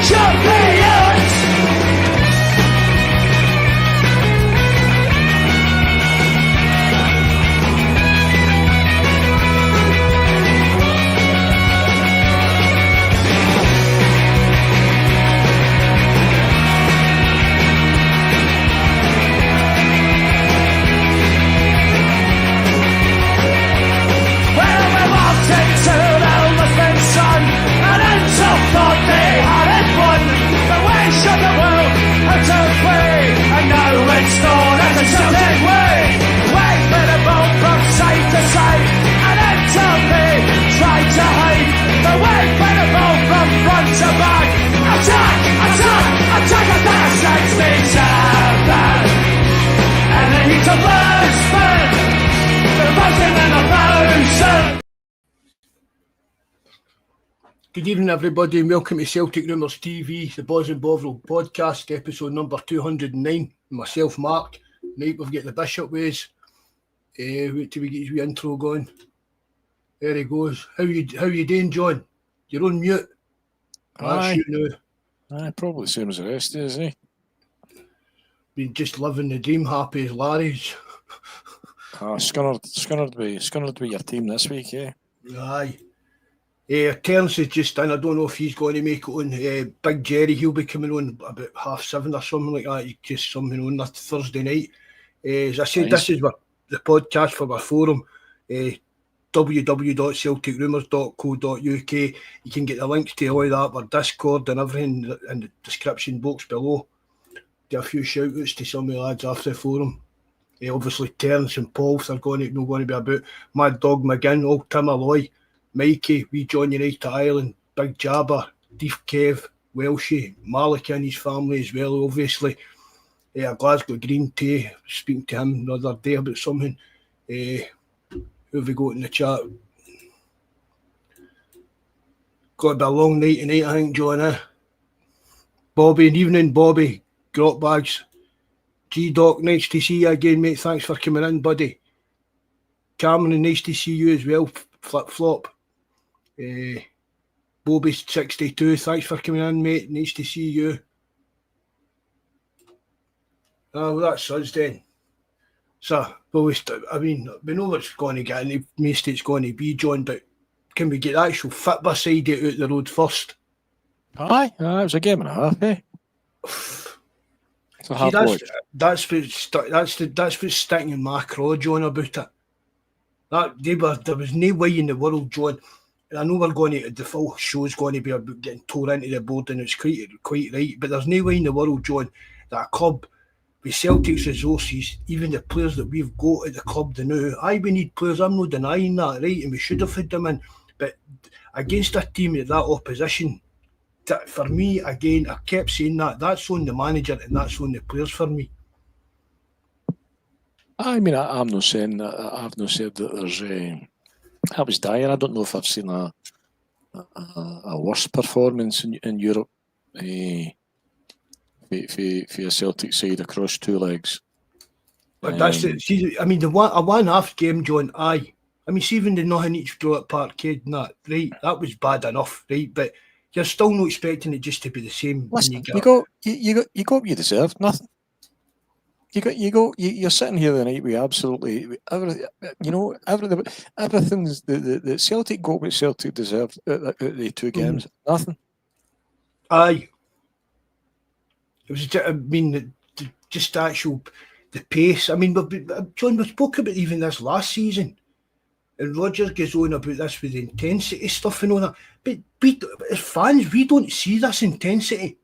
champions. Good evening, everybody, and welcome to Celtic Rumours TV, the Bawz and Bovril podcast, episode number 209. Myself, Mark. Tonight we've got the Bishop ways. Wait till we get his wee intro going. There he goes. How you doing, John? You're on mute. Aye. Probably the same as the rest, isn't he? Been just living the dream, happy as Larry's. Scunnered by your team this week, eh? Aye. Terence is just in. I don't know if he's going to make it on. Big Jerry, he'll be coming on about 7:30 or something like that. He's just something on that Thursday night. As I said, nice. This is the podcast for our forum, www.celticrumours.co.uk. You can get the links to all that, our Discord and everything in the description box below. Do a few shout outs to some of the lads after the forum. Obviously, Terence and Paul, they're not going to be about. Mad Dog McGinn, old Tim Alloy, Mikey, wee John United Ireland, Big Jabber, Deef Kev, Welshie, Malik and his family as well, obviously. A Glasgow Green Tea, speaking to him the other day about something. Who have we got in the chat? Got to be a long night tonight, I think, John, eh? Bobby, good evening, Bobby. Grot Bags. G-Doc, nice to see you again, mate. Thanks for coming in, buddy. Cameron, nice to see you as well. Flip-flop. Bobby62, thanks for coming in, mate. Nice to see you. Well, that's us then. So, we know what's going to get, and the mistake's going to be, John, but can we get the actual football side out the road first? Aye, it was a game and a half, eh? See, that's what's sticking in my craw, John, about it. There was no way in the world, John. I know the full show's going to be about getting tore into the board, and it's quite right, but there's no way in the world, John, that a club with Celtic's resources, even the players that we've got at the club now, we need players, I'm not denying that, right, and we should have had them in, but against a team at that opposition, for me, again, I kept saying that's on the manager and that's on the players for me. I mean, I'm not saying that. I've not said that there's. I was dire. I don't know if I've seen a worse performance in Europe for a Celtic side across two legs. But that's it. See, I mean, a 1.5 game, John. Aye. I mean, see, even the nothing each draw at Parkhead and that, right? That was bad enough, right? But you're still not expecting it just to be the same. Listen, you got what you deserved. Nothing. You're sitting here the night with absolutely everything the Celtic got what Celtic deserved at the two games. Nothing. Aye. It was just the pace. I mean, John, we spoke about even this last season, and Rodgers goes on about this with the intensity stuff and all that. But we, as fans, we don't see this intensity.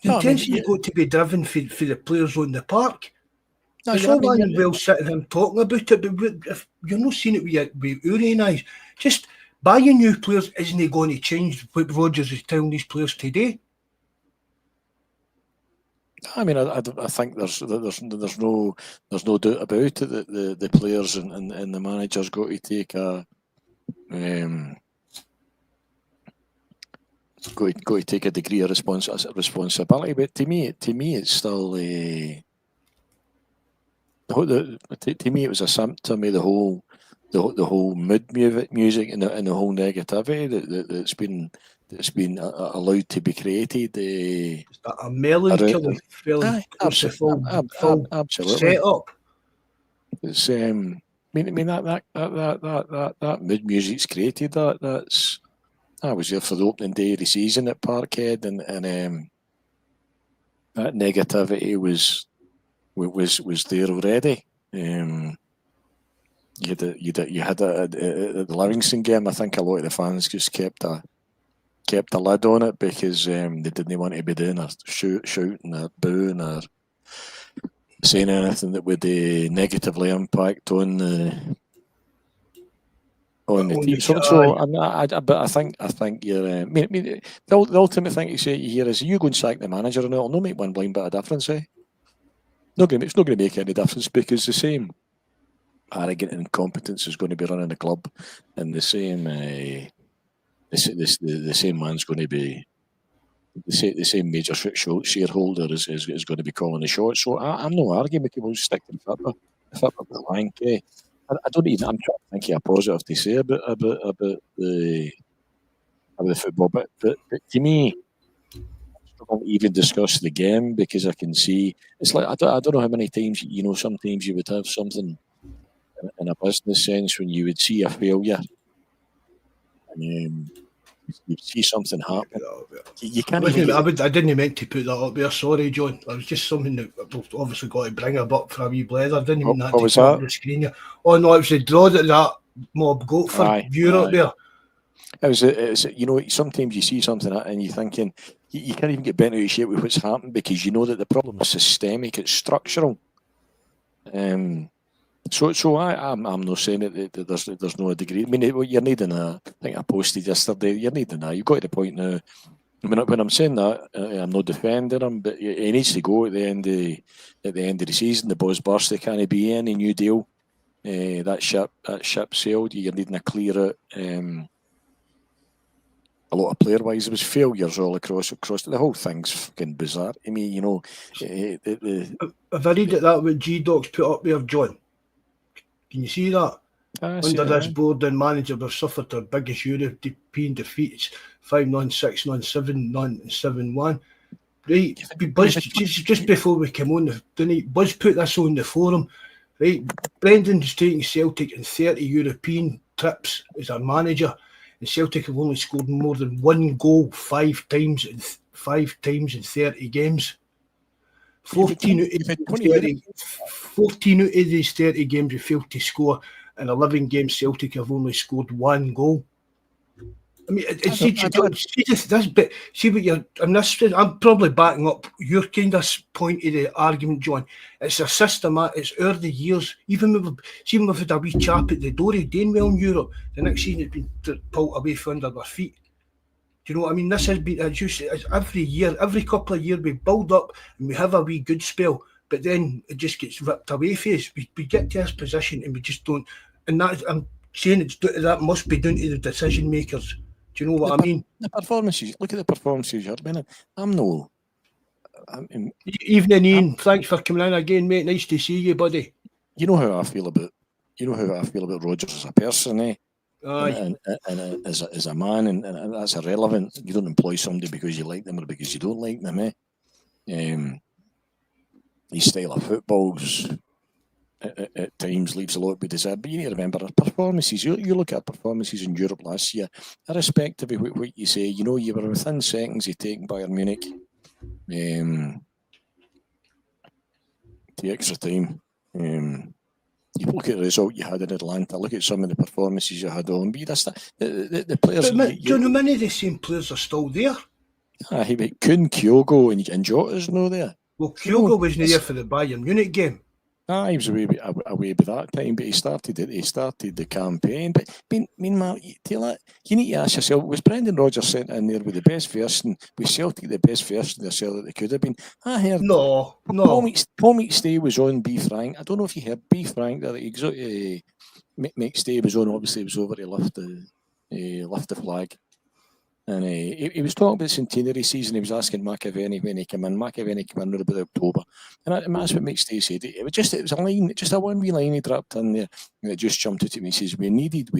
The intensity got to be driven for the players on the park. No, it's all well and well sitting here and talking about it, but if you're not seeing it with your own eyes, just buying new players isn't going to change what Rodgers is telling these players today. I mean, I think there's no doubt about it that the players and the managers got to take a degree of responsibility. But to me, it's still to me it was a symptom of the whole mood music and the whole negativity that's been that's been allowed to be created. A melancholy, fairly full absolutely. setup. It's I mean that mood music's created. That's I was there for the opening day of the season at Parkhead, and that negativity was there already. You had at the Livingston game. I think a lot of the fans just kept a lid on it because they didn't want to be doing or shouting or booing or saying anything that would negatively impact on the team. But I think you're. The ultimate thing to say here is you go and sack the manager, and it'll not make one blind bit of difference. It's not going to make any difference because the same arrogant incompetence is going to be running the club, and the same the same man's going to be the same major shareholder is going to be calling the shots. So I'm not arguing with people who stick to the football rank. I don't even. I'm trying to think of a positive to say about the football, but to me, I struggle to even discuss the game because I can see it's like I don't know how many times sometimes you would have something in a business sense when you would see a failure and you see something happen. You can't. I didn't mean to put that up there. Sorry, John. It was just something that I've obviously got to bring up for a wee blether. I didn't mean that to put on the screen here. Oh no, it was the draw that mob got for Europe there. It's sometimes you see something and you're thinking you can't even get bent out of shape with what's happened because you know that the problem is systemic, it's structural. So I'm not saying that there's no degree. I mean, you're needing I think I posted yesterday. You're needing You've got to the point now. I mean, when I'm saying that, I'm not defending him, but he needs to go at the end of the season. The buzz burst. There can't be any new deal. That ship sailed. You're needing a clear out. A lot of player-wise, there was failures all across. The whole thing's fucking bizarre. I mean, Have I read that what G-Doc's put up there, John? Can you see that? Under this board and manager, we've suffered our biggest European defeats: 5-0, 6-0, 7-0, and 7-1. Right, Buzz, just before we came on, Buzz put this on the forum. Right, Brendan's taking Celtic in 30 European trips as a manager, and Celtic have only scored more than one goal 5 times in 30 games. 14 out of these 30 games we failed to score. In 11 games, Celtic have only scored 1 goal. I mean, I'm probably backing up your kind of point of the argument, John. It's a system. It's early years. Even if we've had a wee chap at the door, he's doing well in Europe. The next season it's been pulled away from under their feet. Do you know what I mean? This has been, as you say, every year, every couple of years we build up and we have a wee good spell, but then it just gets ripped away from us. We get to this position and we just don't. And that, I'm saying that must be down to the decision makers. Do you know what I mean? The performances. Look at the performances you're winning. Evening, Ian. Thanks for coming in again, mate. Nice to see you, buddy. You know how I feel about Rodgers as a person, eh? Aye. And as a man, and that's irrelevant. You don't employ somebody because you like them or because you don't like them, eh? His style of footballs at times leaves a lot to be desired. But you need to remember our performances. You look at performances in Europe last year, irrespective of what you say, you were within seconds of taking Bayern Munich to extra time. You look at the result you had in Atlanta, look at some of the performances you had on, but the players... But John, how many of the same players are still there? But Kuhn, Kyogo and Jota's no there. Well, Kyogo wasn't there for the Bayern Munich game. He was away by that time, but he started the campaign. But meanwhile, you need to ask yourself: was Brendan Rodgers sent in there with the best version? Was Celtic the best version of themselves that they could have been? I heard no. Paul McStay was on B Frank. I don't know if you heard B Frank that McStay was on. Obviously, he was over to lift the flag. And he was talking about the centenary season. He was asking McAvenny when he came in. McAvenny came in about October. And that's what Stay said. It was a line, just a one wee line he dropped in there. And it just jumped out at me. He says, we needed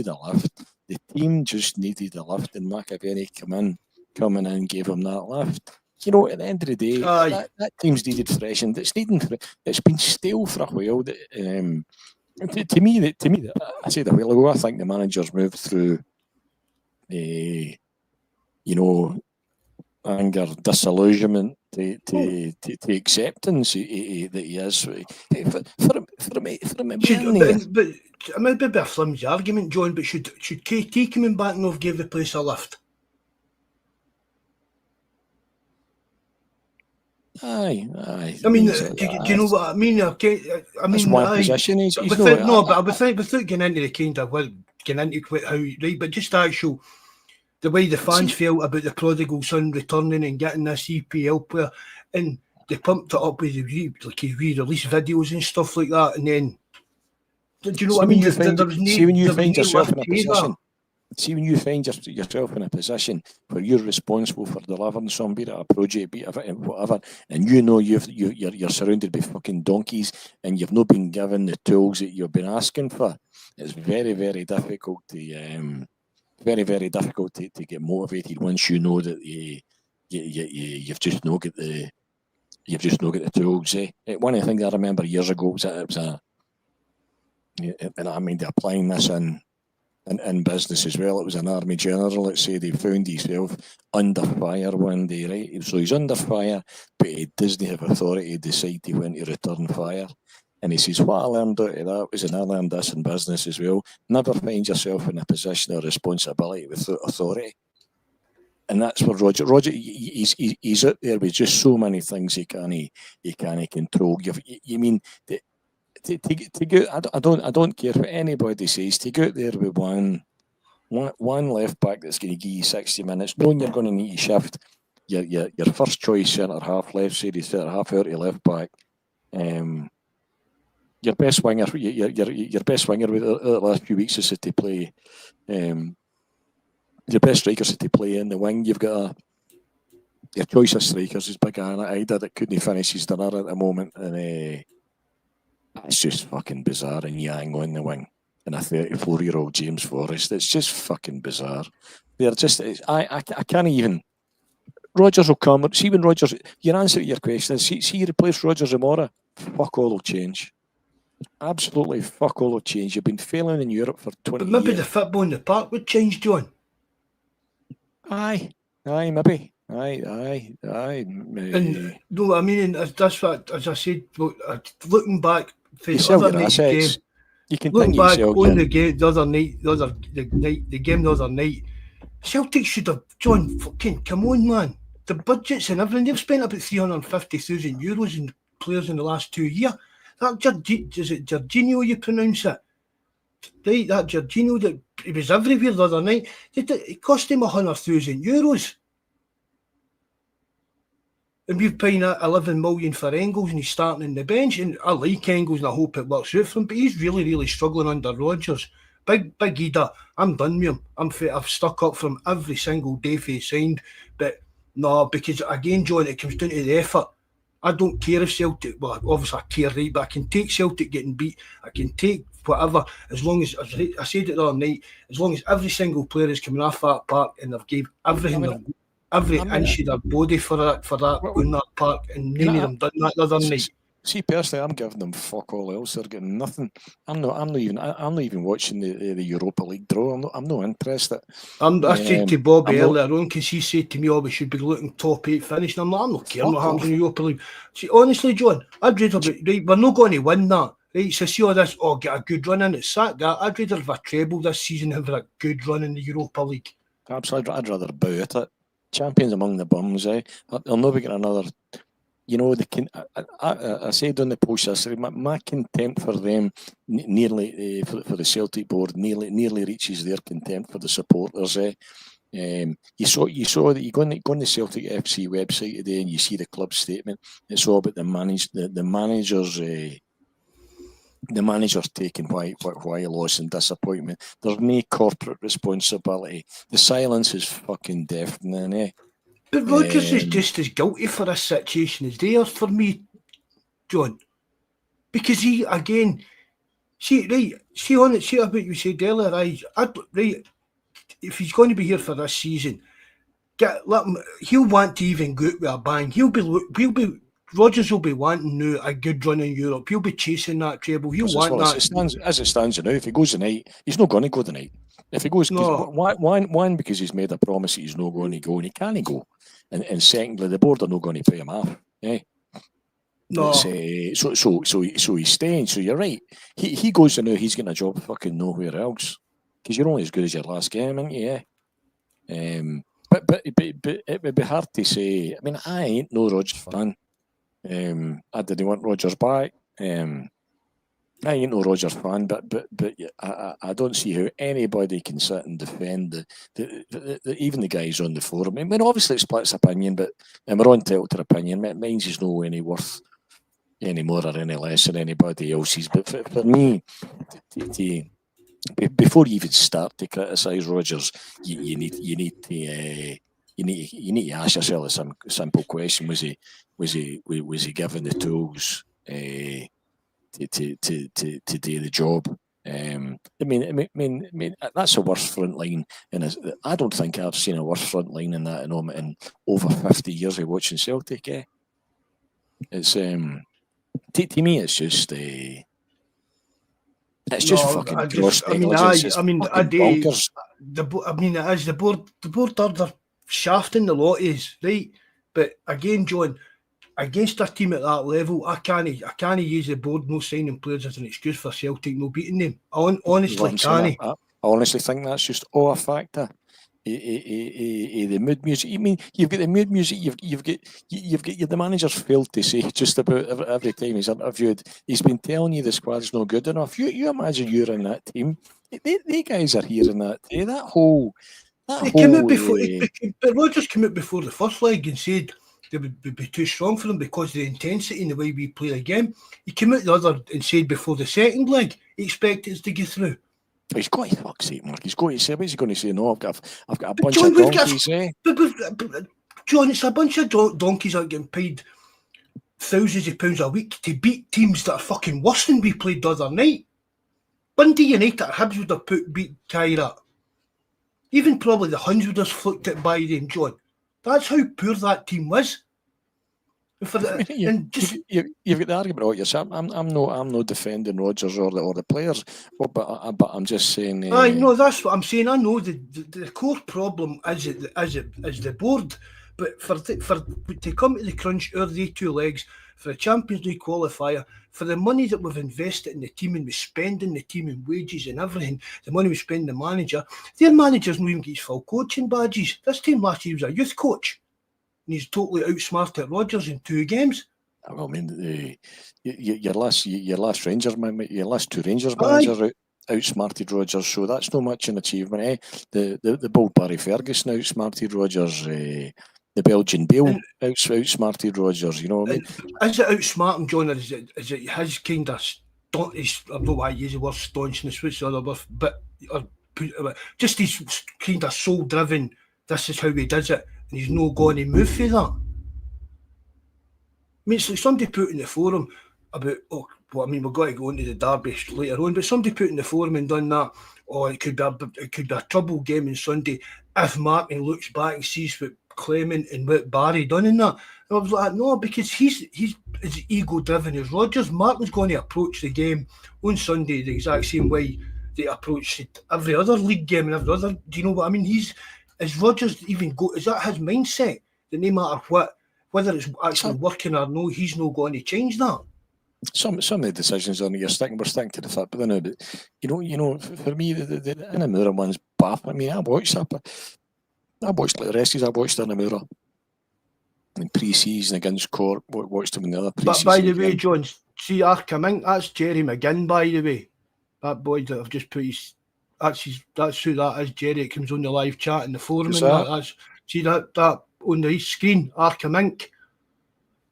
a lift. the team just needed a lift, and McAvenny coming in, gave him that lift. You know, at the end of the day, Aye. that team's needed freshened. It's been stale for a while. To me, I said a while ago, I think the manager's moved through, you know, anger, disillusionment to acceptance that he is. For But it might be a bit of a flimsy argument, John, but should KT coming back and have gave the place a lift? Aye. I mean, do you know what I mean? That's one position. He's without getting into the kind of getting into how right, but just actual the way the fans felt about the prodigal son returning and getting this EPL player, and they pumped it up with his re-release videos and stuff like that, and then do you know what I mean? When you find yourself in a position. See, when you find yourself in a position where you're responsible for delivering some, be it a project, be it whatever, and you know you're surrounded by fucking donkeys and you've not been given the tools that you've been asking for, it's very, very difficult to get motivated once you know that you've just not got the tools. One of the things I remember years ago was and I mean applying this in business as well. It was an army general, let's say, they found himself under fire one day, right? So he's under fire, but he doesn't have authority to decide when to return fire. And he says, what I learned out of that was, and I learned this in business as well, never find yourself in a position of responsibility without authority. And that's where Roger, he's out there with just so many things he can't control. You mean... To go, I don't care what anybody says. To go out there with one left back that's going to give you 60 minutes, knowing you're going to need to shift your first choice centre half, left sided centre half out to left back. Your best winger with the last few weeks is to play. Your best strikers to play in the wing. You've got your choice of strikers is big Ida that couldn't finish his dinner at the moment, and it's just fucking bizarre. And Yang on the wing and a 34-year-old James Forrest. It's just fucking bizarre. They're just... I can't even... Rodgers will come... See, when Rodgers... Your answer to your question is, see you replace Rodgers tomorrow, fuck all will change. Absolutely fuck all will change. You've been failing in Europe for 20 years. But maybe the football in the park would change, John. Aye, maybe. Aye. And no, I mean, that's what, as I said, looking back, you sell your assets. You continue back to on the game the other night, the game the other night, Celtic should have, John, fucking come on, man. The budgets and everything, they've spent about €350,000 in players in the last 2 years. Is it Jorginho you pronounce it? Right, that Jorginho, that he was everywhere the other night. It cost him €100,000. And we're paying $11 million for Engels, and he's starting on the bench. And I like Engels, and I hope it works out for him. But he's really, really struggling under Rodgers. Big Ida, I'm done with him. I've stuck up for him every single day for he signed. But no, because again, John, it comes down to the effort. I don't care if Celtic, well, obviously I care, right? But I can take Celtic getting beat. I can take whatever, as long as, I said it the other night, as long as every single player is coming off that park and they've gave everything, every inch of their body for that on that park, and none of them done that the other night. See, personally, I'm giving them fuck all else. They're getting nothing. I'm not even watching the Europa League draw. I'm not interested. I said to Bobby earlier on, because he said to me, "Oh, we should be looking top 8 finish." And I'm not caring what happens in the Europa League. See, honestly, John, I'd rather right. We're not going to win that, right? So see all this. Oh, get a good run in. It's that. I'd rather have a treble this season than have a good run in the Europa League. Absolutely, I'd rather bow at it. Champions among the bums, eh? They'll never get another. You know, I said on the post yesterday, my contempt for them nearly for the Celtic board nearly reaches their contempt for the supporters. You saw that you go on the Celtic FC website today and you see the club statement. It's all about the managers taking why loss and disappointment. There's no corporate responsibility. The silence is fucking deafening, eh? But Rodgers is just as guilty for this situation as they are for me, John. Because see about you said earlier, if he's going to be here for this season, let him. He'll want to even go out with a bang. Rodgers will be wanting now a good run in Europe. He'll be chasing that treble. He'll want that. As it stands now, if he goes tonight, he's not going to go tonight. If he goes, one, because he's made a promise that he's not going to go, and he can't go. And secondly, the board are not going to pay him off. No. So he's staying. So you're right. He goes to now, he's getting a job fucking nowhere else. Because you're only as good as your last game, aren't you? But it would be hard to say. I mean, I ain't no Rodgers fan. I didn't want Rodgers back. I ain't no Rodgers fan, but I don't see how anybody can sit and defend even the guys on the forum. I mean, obviously it splits opinion, but we're on tilt to opinion. Mine's is no any worth any more or any less than anybody else's. But for me, before you even start to criticise Rodgers, you need to ask yourself a simple question: Was he given the tools to do the job? I mean, that's a worse front line, and I don't think I've seen a worse front line in that in over 50 years of watching Celtic. It's to me, it's just fucking gross negligence. The board are shafting the lot is right, but again, John, against a team at that level, I can't use the board no signing players as an excuse for Celtic no beating them. I honestly can't. I honestly think that's just all a factor. The mood music. I mean, you've got the mood music. You've got the manager's failed to say just about every time he's interviewed. He's been telling you the squad's not good enough. You imagine you're in that team. They guys are here in that day. But Rodgers came out before the first leg and said they would be too strong for them because of the intensity and the way we play the game. He came out the other and said before the second leg he expected us to get through. He's got to fuck's sake, Mark. He's got to say, what's he going to say? No, I've got a bunch of donkeys, But John, it's a bunch of donkeys that are getting paid thousands of pounds a week to beat teams that are fucking worse than we played the other night. Dundee United or Hibs would have beat Kyra. Even probably the Huns would have flicked it by them, John. That's how poor that team was. You've got the argument out yourself. I'm not defending Rodgers or the players, but I'm just saying. No, that's what I'm saying. I know the core problem is the board, but to come to the crunch, the 2 legs for the Champions League qualifier, for the money that we've invested in the team and we spend in the team and wages and everything, the money we spend the manager, their managers don't even get his full coaching badges. This team last year was a youth coach. And he's totally outsmarted Rodgers in 2 games. Well, I mean, your last Rangers, your last 2 Rangers managers outsmarted Rodgers, so that's not much an achievement. The bold Barry Ferguson outsmarted Rodgers. The Belgian Bale outsmarted Rodgers. You know what I mean? Is it outsmarting, John, or is it his kind of I don't know why I use the word staunchness, what's the other word, but just his kind of soul driven. This is how he does it. And he's no going to move for that. I mean, it's like somebody put in the forum about, we're going to go into the derby later on, but somebody put in the forum and done that, it could be a trouble game on Sunday if Martin looks back and sees what Clement and what Barry done in that. And I was like, no, because he's as ego-driven as Rodgers. Martin's going to approach the game on Sunday the exact same way they approach every other league game and every other, do you know what I mean? Is Rodgers is that his mindset? That no matter what, whether it's actually working or no, he's not going to change that. Some of the decisions on we're sticking to the foot, but then, you know, for me, the Inamura one's baffling. I mean, I watched like the rest of us. I watched Inamura in pre-season against Cork. Watched him in the other pre-season. But by the way, John, see Arkamink, that's Jerry McGinn. By the way, that boy that I've just put his. That's who that is, Jerry. It comes on the live chat in the forum. And that's see that on the screen, Arkamink.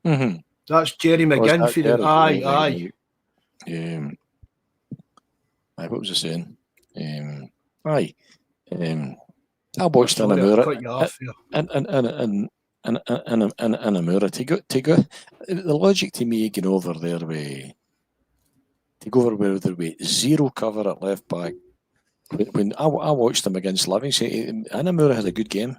Mm-hmm. That's Jerry McGinn for the aye. What was I saying? I watched Inamura and Inamura to go. The logic to me going over there with 0 cover at left back. when I watched him against Livingston, Anamura had a good game.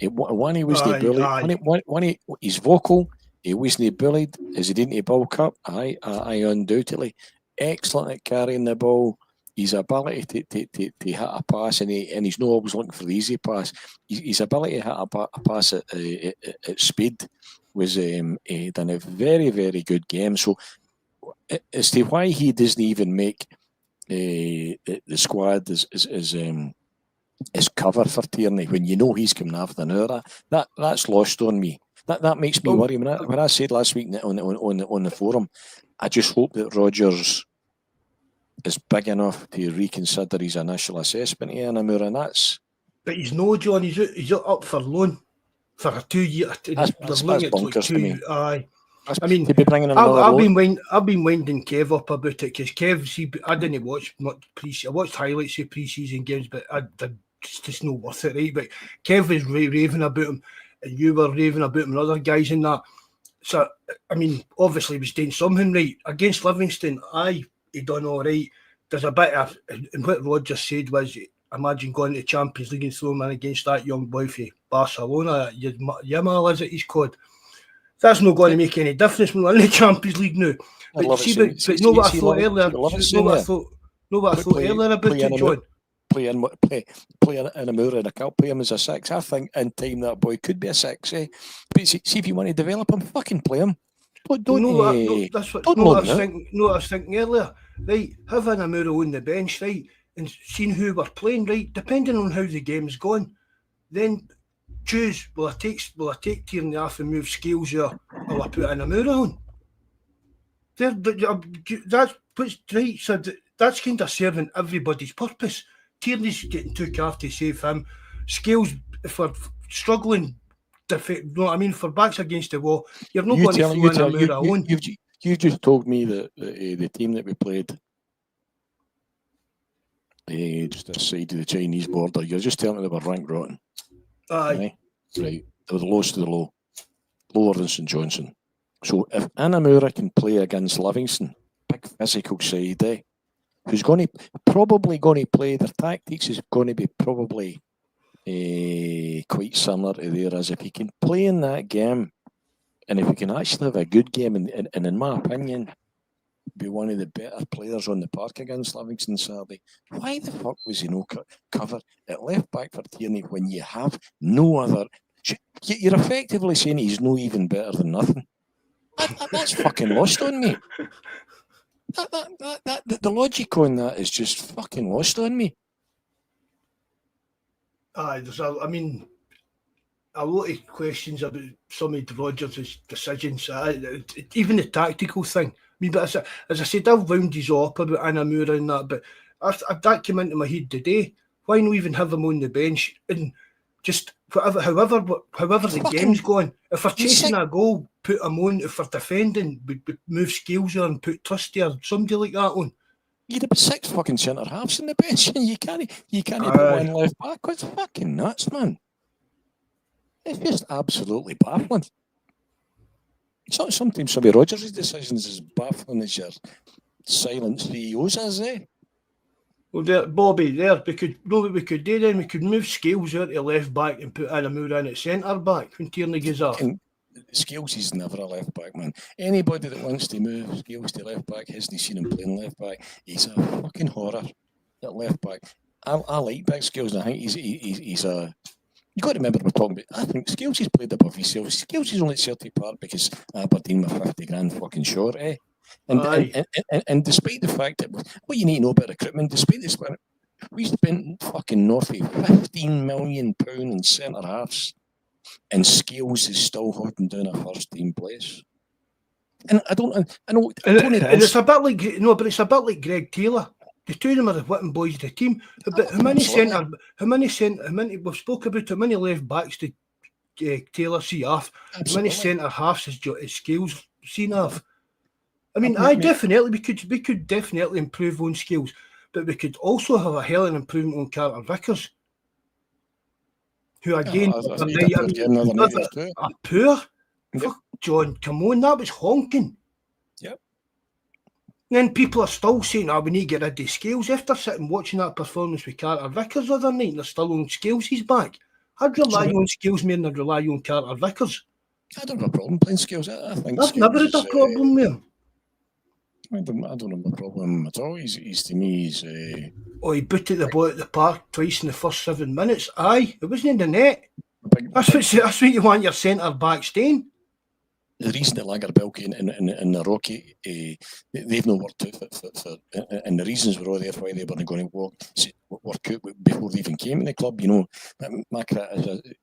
When he wasn't bullied, when he's vocal, he wasn't bullied. Is he into ball cup? Aye, undoubtedly. Excellent at carrying the ball. His ability to hit a pass, and he's not always looking for the easy pass. His ability to hit a pass at speed was done a very, very good game. So as to why he doesn't even make the squad is cover for Tierney when you know he's coming after an hour. That's lost on me. That makes me worry. When I said last week on the forum, I just hope that Rodgers is big enough to reconsider his initial assessment of Anamura, and that's. But he's no, John. He's up for loan for a 2 year. That's bonkers to me. Aye. I mean, to be bringing I've been winding Kev up about it because Kev, I didn't watch much pre-season. I watched highlights of pre-season games, but it's just not worth it, right? But Kev was raving about him, and you were raving about him, and other guys in that. So I mean, obviously, he was doing something right against Livingston. He done all right. There's a bit of, and what Rodgers said was, imagine going to the Champions League and throwing in against that young boy from Barcelona, Yamal, is it he's called? That's not going to make any difference when we're in the Champions League now. But what I thought earlier about it, John. Play Anamura in a cup, play him as a 6. I think in time that boy could be a 6. But see if you want to develop him, fucking play him. That's what I was thinking earlier. Right, have Anamura on the bench, right, and seeing who we're playing, right, depending on how the game's going, then choose, will I take Tierney off and move Scales, or will I put Anamura on? That's what's right, so that's kind of serving everybody's purpose. Tierney's getting took off to save him. Scales, if we're struggling, you know what I mean, for backs against the wall, you're not going to throw Anamura on. You just told me that the team that we played just aside of the Chinese border, you're just telling me they were ranked rotten. Aye. Right. They were the lowest of the low. Lower than St Johnstone. So if Anamura can play against Livingston, big physical side, who's probably going to play, their tactics is going to be probably quite similar to theirs. If he can play in that game, and if he can actually have a good game, and in my opinion, be one of the better players on the park against Livingston Saturday, why the fuck was he no cover at left back for Tierney when you have no other? You're effectively saying he's no even better than nothing. That's fucking lost on me. The logic on that is just fucking lost on me. Aye, there's a lot of questions about some of Rodgers' decisions, even the tactical thing. I mean, but as I said, I've wound his up about Anamura and that, but that came into my head today. Why not even have him on the bench and just however the game's going? If we're chasing a goal, put him on. If we're defending, we move Scales on and put Trusty or somebody like that on. You'd have 6 fucking centre halves in the bench, and you can't put one left back. It's fucking nuts, man. It's just absolutely baffling. Sometimes some of Rodgers' decisions is baffling as your silent CEOs is, Well, Bobby, we could do then. We could move Scales out to left back and put Anamura in at centre back when Tierney goes off. Scales is never a left back, man. Anybody that wants to move Scales to left back hasn't seen him playing left back. He's a fucking horror at left back. I like big Scales, and I think he's a. You got to remember we're talking about. I think Scales has played above himself. Scales is only at Celtic Park because Aberdeen were 50 grand fucking short, And despite the fact that what you need to know about recruitment, despite this, we spent fucking north of £15 million in centre halves, and Scales is still holding down a first team place. And I know. And it's a bit like but it's a bit like Greg Taylor. The two of them are the whipping boys of the team. But how many we've spoke about how many left backs did Taylor see off? How many centre halves is Scales seen off? I mean, definitely we could definitely improve on Scales, but we could also have a hell of an improvement on Carter Vickers, who again a poor. Fuck, John, come on, that was honking. Yep. then people are still saying, we need to get rid of Scales. After sitting watching that performance with Carter Vickers the other night, and they're still on Scales, he's back. I'd rely on Scales more than I'd rely on Carter Vickers. I don't have a problem playing Scales. I think I've Scales never had a problem with him. I don't have a problem at all. He's to me, he's... he booted the ball at the park twice in the first 7 minutes. Aye, it wasn't in the net. That's what you want your centre back staying. The reason that Lagerbilke and the Rocky, they've not worked out and the reasons were all there for why they weren't going to work out before they even came to the club. You know, my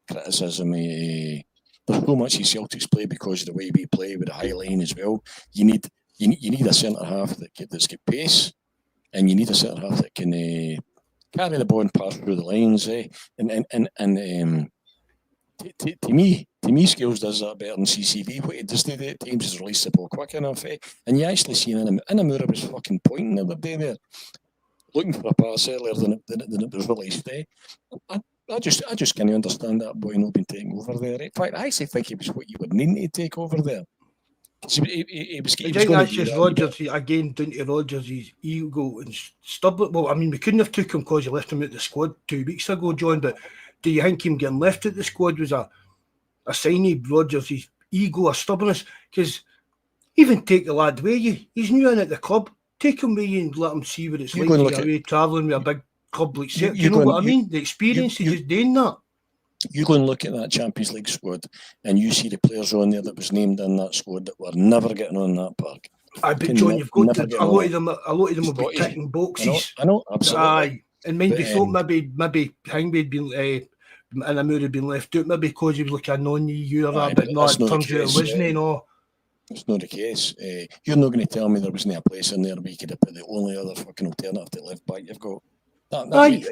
criticism, there's so much of Celtic's play because of the way we play with the high line as well. You need a centre half that's got pace, and you need a centre half that can carry the ball and pass through the lines. To me, Scales does that better than CCV. What he does do at times is release the ball quick enough. And you actually see Inamura was fucking pointing the other day there, looking for a pass earlier than it was released. I just can't understand that boy not being taken over there. In fact, I actually think it was what you would need to take over there. I think that's just Rodgers, again, down to Rodgers' ego and stubborn. Well, I mean, we couldn't have took him because you left him out the squad 2 weeks ago, John, but do you think him getting left at the squad was a sign of Rodgers' ego or stubbornness? Because even take the lad with you, he's new in at the club. Take him with you and let him see what it's like to get away travelling with a big club like Celtic. You know what I mean? The experience of just doing that. You go and look at that Champions League squad and you see the players on there that was named in that squad that were never getting on that park. I bet, John, you've got a lot of them will be ticking boxes. I know, absolutely. Aye. And mind we thought maybe Hangway been and Amur had been left out, maybe because he was like a non-EU or that, but no, it turns out it wasn't, no. It's not the case. You're not going to tell me there wasn't a place in there where you could have put the only other fucking alternative to left back you've got.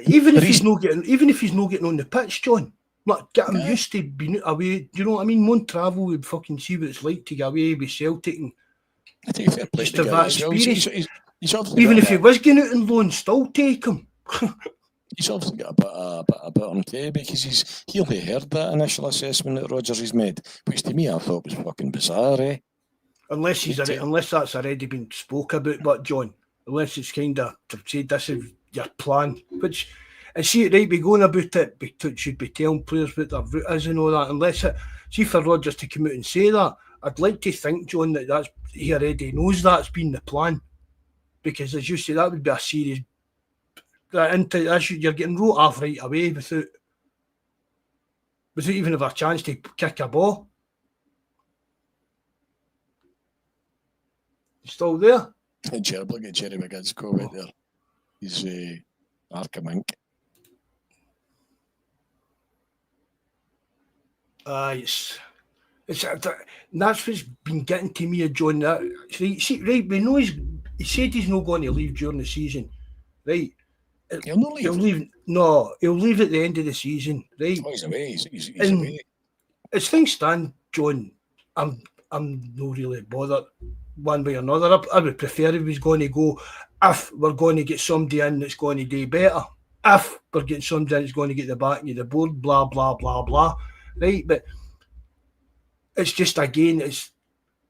Even if he's not getting on the pitch, John, like get him used to being away. Do you know what I mean? Won't travel would fucking see what it's like to get away with Celtic and just have that experience. Even if he was going out and loan, still take him. He's obviously got a bit about him too, because he'll have heard that initial assessment that Rodgers has made, which to me I thought was fucking bizarre. Unless that's already been spoke about, but John, unless it's kind of to say this is your plan, which and see it right, be going about it, should be telling players what their route is and all that. Unless for Rodgers to come out and say that, I'd like to think, John, that he already knows that's been the plan, because as you say, that would be a serious. You're getting wrote off right away without even have a chance to kick a ball. You still there? Look at Jerry McGinn's comment there. He's Arkamink. It's that's what's been getting to me, John. Right, we know he said he's not going to leave during the season, right? He'll not leave. He'll leave at the end of the season, right? Oh, he's away. He's away. As things stand, John, I'm not really bothered one way or another. I would prefer if he was going to go. If we're going to get somebody in that's going to do better, if we're getting somebody in that's going to get the backing of the board, blah blah blah blah, right? But it's just again, it's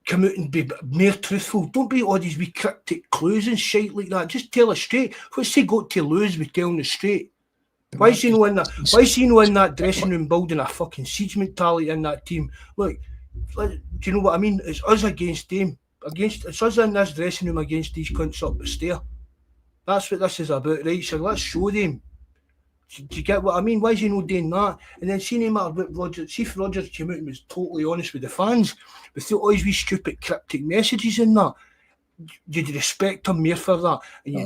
come out and be more truthful. Don't be all these wee cryptic clues and shit like that. Just tell us straight. What's he got to lose with telling us straight? Why is he not in that? Why is he not in that dressing room building a fucking siege mentality in that team? Look, do you know what I mean? It's us against them. It's us in this dressing room against these cunts up the stair. That's what this is about, right? So let's show them. Do you get what I mean? Why is he not doing that? And then seeing him at Rodgers, see if Rodgers came out and was totally honest with the fans, without all these wee stupid cryptic messages in that, you'd respect him more for that, and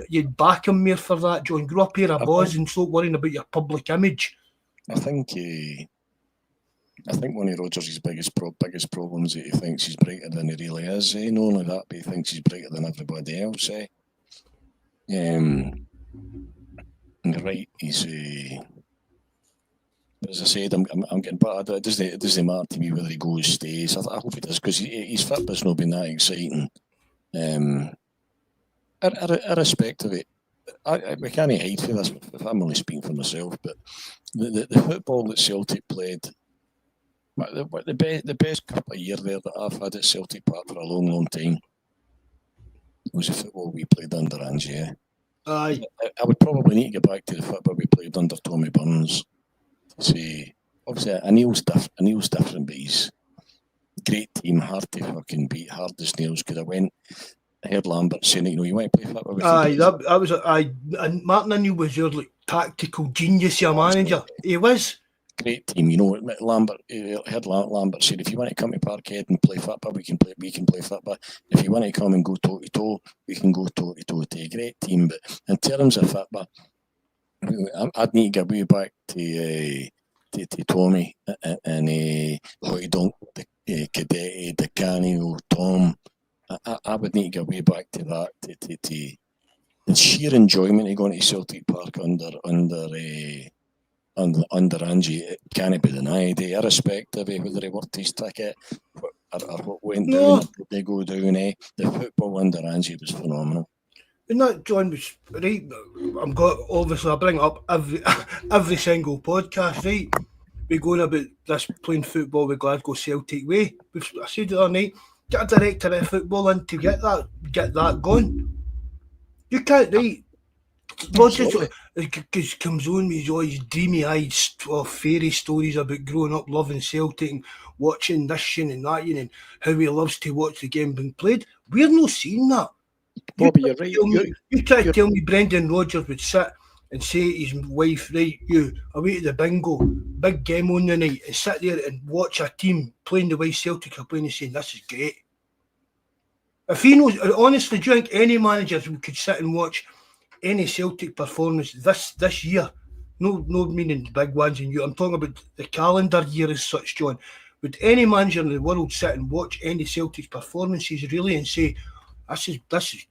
you'd back him more for that, John. Grow a pair of balls and stop worrying about your public image. I think one of Rodgers' biggest problems is that he thinks he's brighter than he really is. Not only that, but he thinks he's brighter than everybody else. And right, he's. As I said, I'm getting better. It doesn't matter to me whether he goes, stays. I hope he does, because his fitness not been that exciting. Irrespective of it, we can't hide for this. I'm only speaking for myself, but the football that Celtic played, the best couple of years there that I've had at Celtic Park for a long, long time, was the football we played under Angie. Yeah. Aye. I would probably need to get back to the football we played under Tommy Burns. To say, obviously, Anil's different, but he's a great team, hard to fucking beat, hard as nails. Because I heard Lambert saying, you want to play football with Aye, that was and Martin O'Neill was your tactical genius, your manager. He was. Great team, Lambert. I heard Lambert said, if you want to come to Parkhead and play football, we can play football. If you want to come and go toe to toe, we can go toe to toe. A great team, but in terms of football, I'd need to go way back to Tommy and Hoydonk, Cadetti, Decanio, Tom. I would need to go way back to that to the sheer enjoyment of going to Celtic Park under Angie. It can't be denied, irrespective of whether he worked his ticket or what went down. Did they go down? The football under Angie was phenomenal. And that, John, was right. Obviously, I bring it up every single podcast, right? We're going about this playing football with Glasgow Celtic way. I said the other night, get a director of football in to get that going. You can't, right? Rogers comes on with all his dreamy-eyed fairy stories about growing up loving Celtic and watching this and that, and how he loves to watch the game being played. We're not seeing that. Bobby, you're right. You try to tell me Brendan Rodgers would sit and say to his wife, right, you, away to the bingo, big game on the night, and sit there and watch a team playing the way Celtic are playing and saying, this is great. If he knows, honestly, do you think any managers could sit and watch any Celtic performance this year? No meaning the big ones, and I'm talking about the calendar year as such, John. Would any manager in the world sit and watch any Celtic performances really and say, this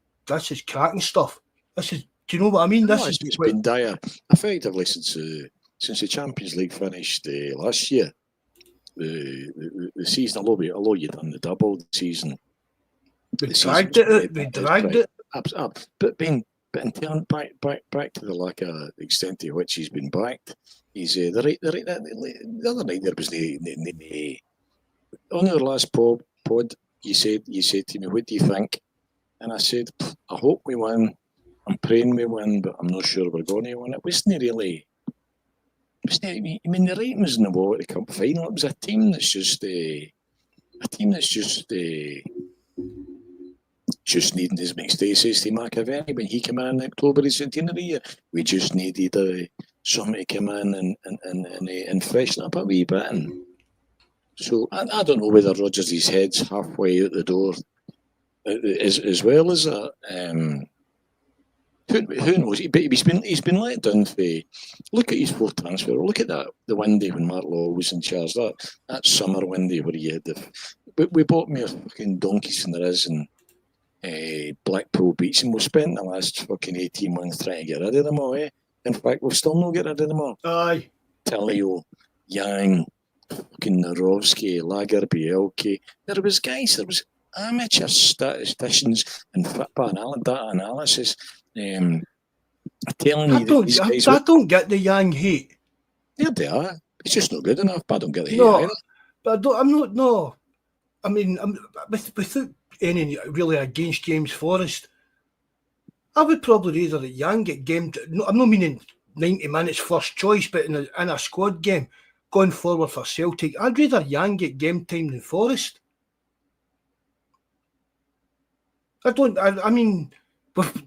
is cracking stuff? Do you know what I mean? It's been dire. Effectively since the Champions League finished last year, the season, although you've done the double season. We dragged it. Absolutely. But in turn, back to the lack of extent to which he's been backed. He's the other night there was the on our last pod. You said to me, what do you think? And I said, I hope we win. I'm praying we win, but I'm not sure we're going to win. It wasn't really. I mean, the writing was in the wall at the cup final. It was a team that's just needing, as McStay says to Machiavelli when he came in October, he's 17 of the year. We just needed somebody to come in and freshen up a wee bit. And so I don't know whether Rodgers' head's halfway out the door as well as that. Who knows? But he's been let down. Look at his fourth transfer. Look at that, the window when Mark Law was in charge. That summer window where he had we bought more fucking donkeys than there is in Blackpool Beach, and we've spent the last fucking 18 months trying to get rid of them all. In fact, we've still not get rid of them all. Aye. Tillio, Yang, fucking Narovsky, Lager, Bielke. There was amateur statisticians and football data analysis. Telling you that these guys. I don't get the Yang hate. Yeah, they are. It's just not good enough. But I don't get the hate either. But I'm not. No, I mean, without any really against James Forrest, I would probably rather that Yang get gamed. No, I'm not meaning 90 minutes first choice, but in a squad game going forward for Celtic, I'd rather Yang get game time than Forrest. I mean, we've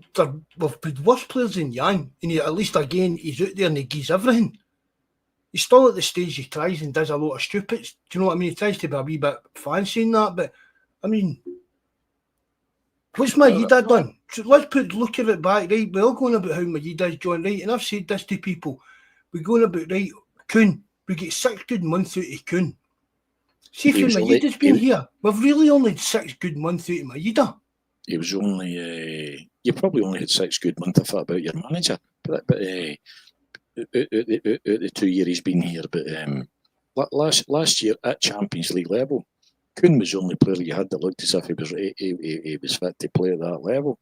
put worse players than Yang, and at least again he's out there and he gives everything. He's still at the stage he tries and does a lot of stupids. Do you know what I mean? He tries to be a wee bit fancy in that, but I mean, what's Maeda done? So let's look at it back, right? We're all going about how Maeda is, John, right? And I've said this to people. We're going about, right, Kuhn. We get 6 good months out of Kuhn. See if Maeda's been here. We've really only had 6 good months out of Maeda. He was only, you probably only had 6 good months of that about your manager. But the 2 years he's been here. But last year at Champions League level, Kuhn was the only player you had that looked as if he was fit to play at that level.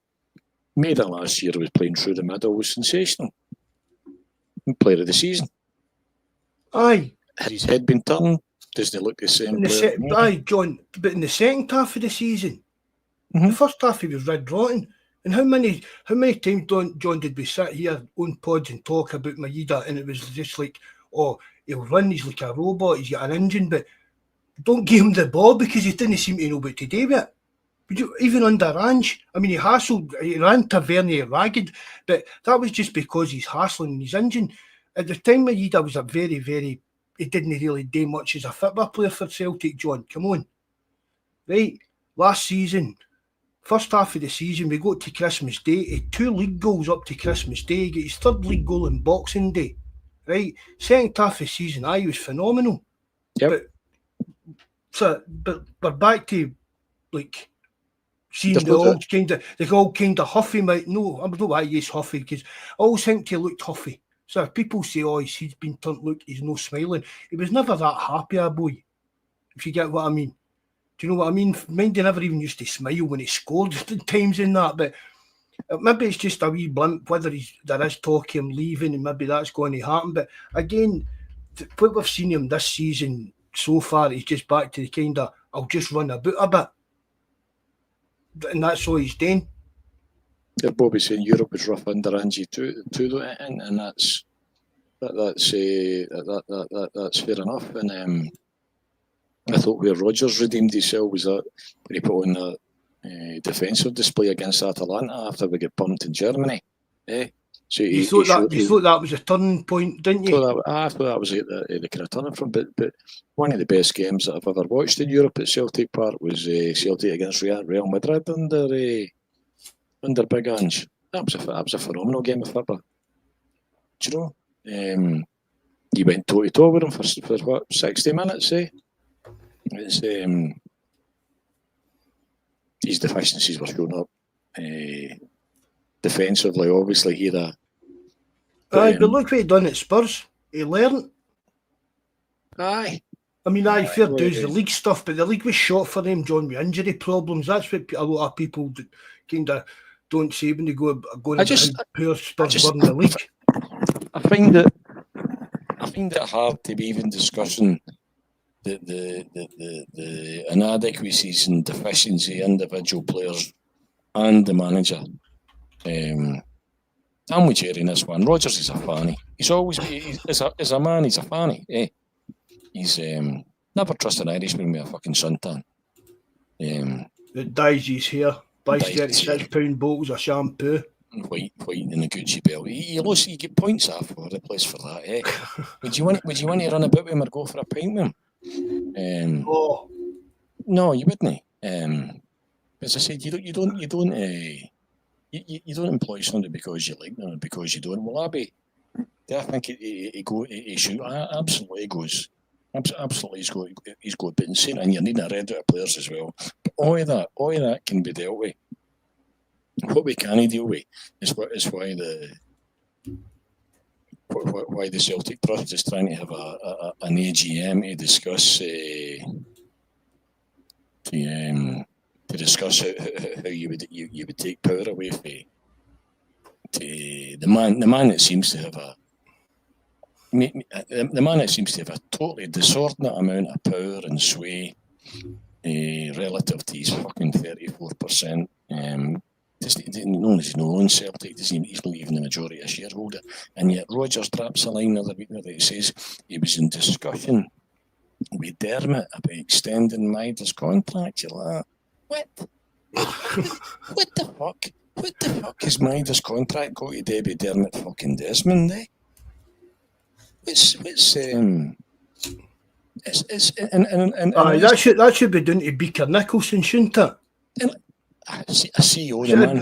Maeda last year was playing through the middle, was sensational. Player of the season. Aye. Has his head been turned? Doesn't he look the same? Aye, John. But in the second half of the season, the first half he was red rotten. And how many times, John, did we sit here on pods and talk about Maeda, and it was just like, oh, he'll run, he's like a robot, he's got an engine, but don't give him the ball because he didn't seem to know what to do with it. Even under Ange, I mean, he ran Tavernier ragged, but that was just because he's hassling his engine. At the time, Maeda was a very, very, he didn't really do much as a football player for Celtic, John. Come on. Right, last season, first half of the season, we got to Christmas Day. He had 2 league goals up to Christmas Day. He got his 3rd league goal on Boxing Day. Right, second half of the season, he was phenomenal. Yep. But we're back to like seeing the all kind of huffy. No, I don't know why I use huffy because I always think he looked huffy. So if people say, "Oh, he's been turned, look, he's no smiling," he was never that happy, a boy. If you get what I mean. Do you know what I mean? Mind, he never even used to smile when he scored times in that, but maybe it's just a wee blimp, whether there is talk of him leaving and maybe that's going to happen. But again, what we've seen him this season so far, he's just back to the kind of, I'll just run about a bit. And that's all he's doing. Yeah, Bobby saying Europe was rough under Angie too, and that's fair enough. And I thought where Rodgers redeemed himself was that when he put on the defensive display against Atalanta after we get pumped in Germany. So you thought that was a turning point, didn't you? I thought that was the kind of turning from. But one of the best games that I've ever watched in Europe at Celtic Park was Celtic against Real Madrid under Big Ange. That was a phenomenal game of football. Do you know? You went toe to toe with him for what, 60 minutes, It's his deficiencies were showing up. Defensively, obviously, he that. But look what he done at Spurs. He learned. Aye. I mean, fair dues the league stuff, but the league was shot for them, John, with injury problems. That's what a lot of people kind of don't say when they go and poor Spurs were in the league. I find it hard to be even discussing the inadequacies and deficiency individual players and the manager. I'm with Jerry in this one. Rodgers is a fanny. He's always as a man. He's a fanny. He's never trust an Irishman with a fucking suntan. It dyes his hair. Buys £36 bottles of shampoo. White in the Gucci belt. You get points off for the place for that. Would you want to run about with him or go for a pint with him? No, you wouldn't. As I said, you don't employ somebody because you like them or because you don't. Well, I think he should absolutely goes. Absolutely, he's got bit insane, and you need a red out players as well. But all of that can be dealt with. What we can deal with is why the Celtic Trust is trying to have an AGM to discuss to discuss how you would take power away from the man that seems to have a totally disordinate amount of power and sway relative to his fucking 34%. Known as no own Celtic, he's not even the majority of shareholder, and yet Rodgers drops a line the other week that he says he was in discussion with Dermot about extending Maeda's contract. You're like, what? What the fuck? What the fuck is Maeda's contract got to do with Dermot fucking Desmond? That should be done to Beaker Nicholson, shouldn't it? A CEO, the man.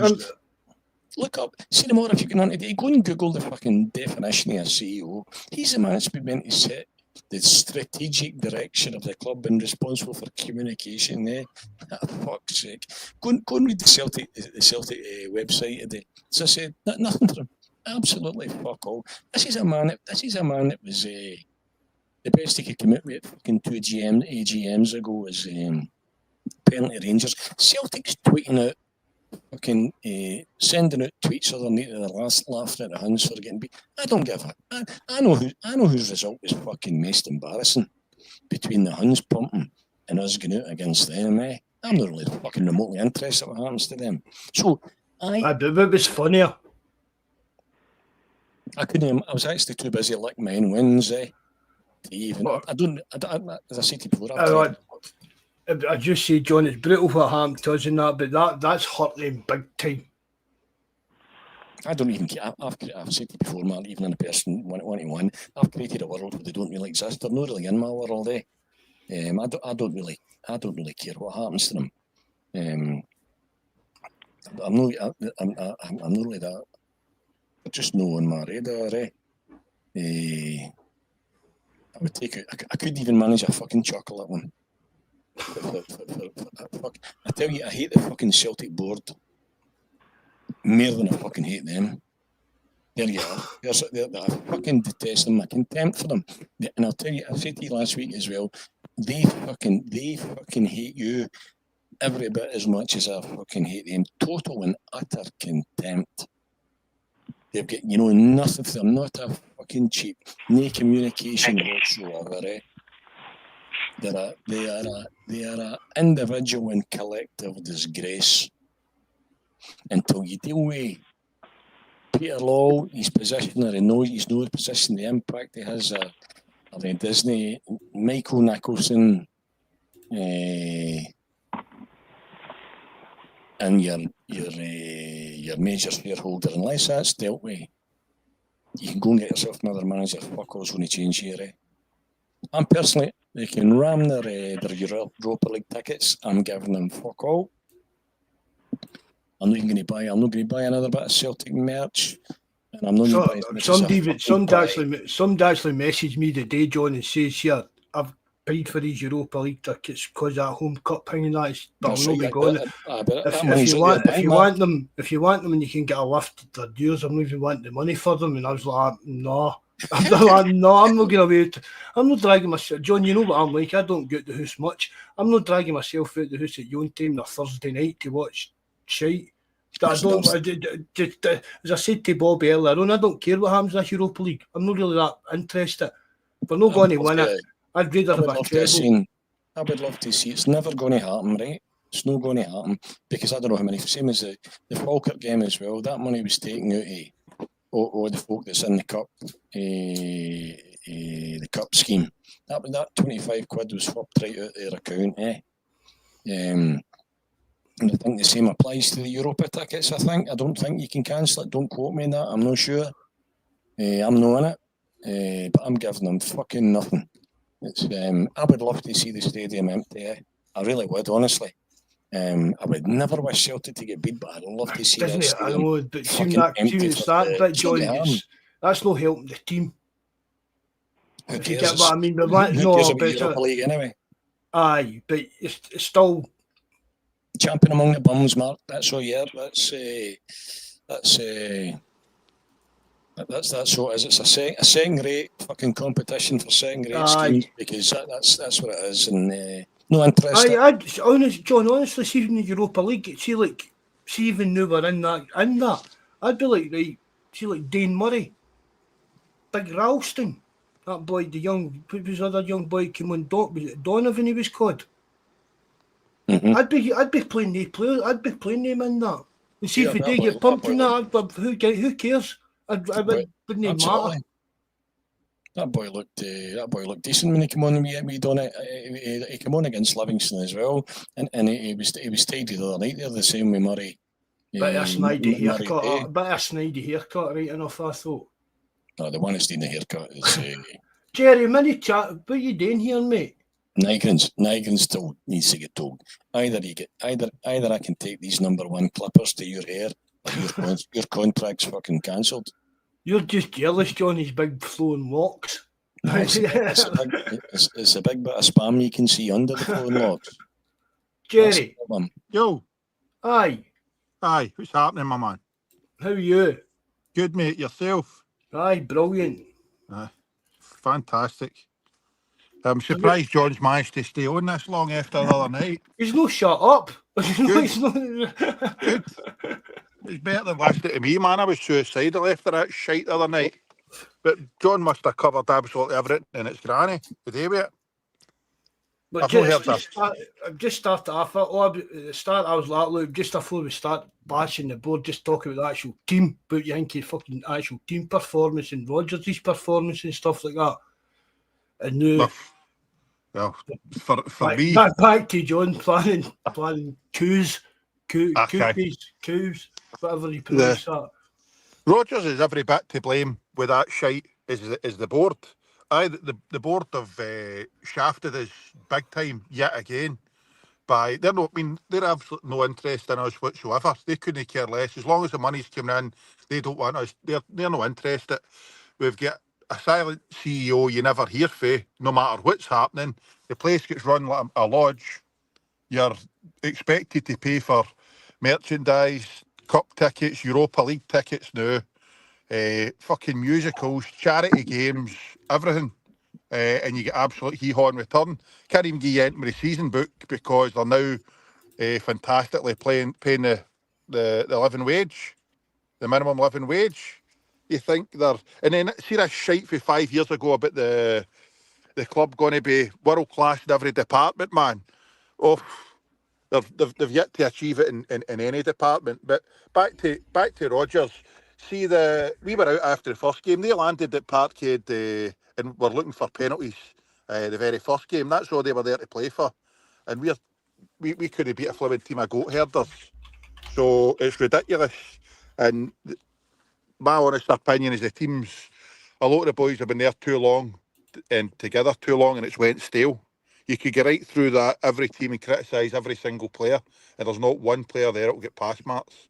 Look up, see the more if you can. Go and Google the fucking definition of a CEO. He's the man that's been meant to set the strategic direction of the club and responsible for communication. For fuck's sake, go and read the Celtic website today. As I said, nothing for him. Absolutely fuck all. This is a man that was the best he could commit with fucking 2 AGMs ago was penalty Rangers. Celtic's tweeting out fucking sending out tweets underneath the last laughing at the Huns for getting beat. I don't give a. I know whose result was fucking most embarrassing between the Huns pumping and us going out against them. I'm not really fucking remotely interested in what happens to them. So Aye. But it was funnier. I couldn't. I was actually too busy licking my own wins. To even. What? I don't. As I said to you before, I've tried. I just say, John, it's brutal what happened to us and that, but that's hurt them big time. I don't even care. I've said to you before, man, even in a person one-to-one, I've created a world where they don't really exist. They're not really in my world, I don't really care what happens to them. I'm not really that. They're just no on my radar, I would take it. I couldn't even manage a fucking chocolate one. I tell you, I hate the fucking Celtic board more than I fucking hate them. There you are. I fucking detest them. I contempt for them. And I'll tell you, I said to you last week as well, they fucking hate you every bit as much as I fucking hate them. Total and utter contempt. They've got, nothing for them. Not a fucking cheap. No communication whatsoever, They are a individual and collective disgrace. Until you deal with Peter Law, his position, or he's no position, the impact he has on Disney, Michael Nicholson, and your major shareholder, unless that's dealt with, you can go and get yourself another manager. Fuck all's going to change here. I'm personally, they can ram their Europa League tickets. I'm giving them fuck all. I'm not going to buy another bit of Celtic merch, and I'm not going to buy. Somebody actually messaged me today, John, and says, "Here, I've paid for these Europa League tickets because that home cup thing and that is, but I'll not be going. If you want them, and you can get a lift, they're yours. I'm not even wanting the money for them." And I was like, "No." I'm like, no, I'm not going away. I'm not dragging myself. John, you know what I'm like. I don't get the house much. I'm not dragging myself out the house at your time on a Thursday night to watch shite. As I said to Bobby earlier on, I don't care what happens in the Europa League. I'm not really that interested. If we're not going to win it, I'd rather have a treble. I would love to see. It's never going to happen, right? It's not going to happen because I don't know how many. Same as the Falkirk game as well. That money was taken out of the folk that's in the cup, the cup scheme. That 25 quid was swapped right out of their account, And I think the same applies to the Europa tickets, I don't think you can cancel it. Don't quote me on that. I'm not sure. I'm not in it. But I'm giving them fucking nothing. I would love to see the stadium empty. I really would, honestly. I would never wish Celtic to get beat, but I'd love to see that stadium. I know, but that bit, John, that's not helping the team. Who cares? You get what I mean? Who cares about Europa League anyway? Aye, but it's still... Champion among the bums, Mark. That's all. Yeah, that's what it is. It's a second-rate fucking competition for second-rate schemes because that's what it is, and no interest. Honestly, see in the Europa League, see even now we're in that, I'd be like, right, see like Dane Murray, Big Ralston, that boy, what was the other young boy came on? Was it Donovan he was called? Mm-hmm. I'd be playing the players. I'd be playing them in that. And see if they get pumped in that. Who cares? Wouldn't matter. That boy looked decent when he came on. He came on against Livingston as well, and he was tidy the other night. They're the same with Murray. Bit of a snidey haircut, right enough. I thought. No, the one that's doing the haircut is Jerry. What are you doing here, mate? Nygren's told needs to get told. Either I can take these number one clippers to your hair, or your contract's fucking cancelled. You're just jealous, Johnny's big flowing locks. No, it's a big bit of spam you can see under the flowing locks. Jerry. Yo. Aye. What's happening, my man? How are you? Good, mate. Yourself? Aye, brilliant. Fantastic. I'm surprised John's managed to stay on this long after the other night. He's no shut up. Good. Good. It's better than last it to me, man. I was suicidal after that shite the other night. But John must have covered absolutely everything in its granny today with it. But I've not heard I've just started off at the start. I was like, look, just before we start bashing the board, just talk about the actual team, but you think fucking actual team performance and Rodgers' performance and stuff like that. And now, well, for me, back to John planning coups, okay. whatever you pronounce that. Rodgers is every bit to blame with that shite is the board. The board have shafted us big time yet again. They're absolutely no interest in us whatsoever. They couldn't care less as long as the money's coming in. They don't want us. They're no interested. We've got a silent CEO you never hear from, no matter what's happening. The place gets run like a lodge. You're expected to pay for merchandise, cup tickets, Europa League tickets now, fucking musicals, charity games, everything. And you get absolute hee-haw in return. Can't even give you into the season book because they're now fantastically paying the living wage, the minimum living wage. You think they're... And then see that shite for 5 years ago about the club going to be world-class in every department, man. Oh, they've yet to achieve it in any department. But back to Rodgers. See, we were out after the first game. They landed at Parkhead and were looking for penalties the very first game. That's all they were there to play for. And we could have beat a flipping team of goat herders. So it's ridiculous. And my honest opinion is a lot of the boys have been there too long and together too long, and it's went stale. You could get right through that every team and criticise every single player, and there's not one player there that will get pass marks.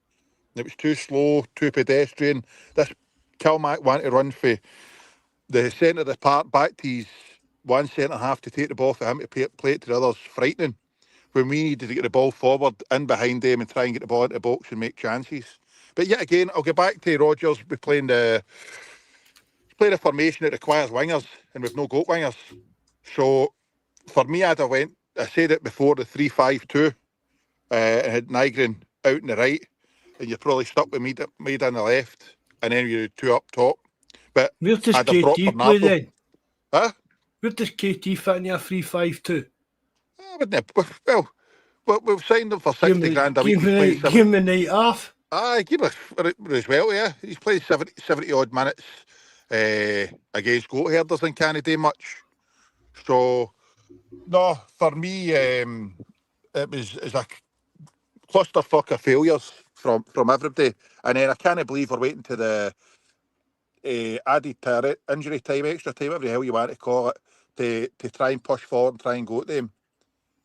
It was too slow, too pedestrian. This Kilmac wanted to run for the centre of the park back to his one centre half to take the ball for him to play it to the others. Frightening. When we needed to get the ball forward, in behind them and try and get the ball into the box and make chances. But yet again, I'll get back to Rodgers. We're playing a formation that requires wingers, and we've no goat wingers. So for me, I said it before, the 3-5-2, and had Nygren out in the right, and you're probably stuck with Mead on the left, and then you two up top. But where does KT play then? Huh? Where does KT fit in a 3-5-2? Well, we've signed him for 60 grand a week. Give him a night off. Give him as well, yeah. He's played 70 odd minutes against goat herders and can't do much. So, no, for me, it's a clusterfuck of failures from everybody. And then I can't believe we're waiting to the added to injury time, extra time, whatever the hell you want to call it, to try and push forward and try and go at them.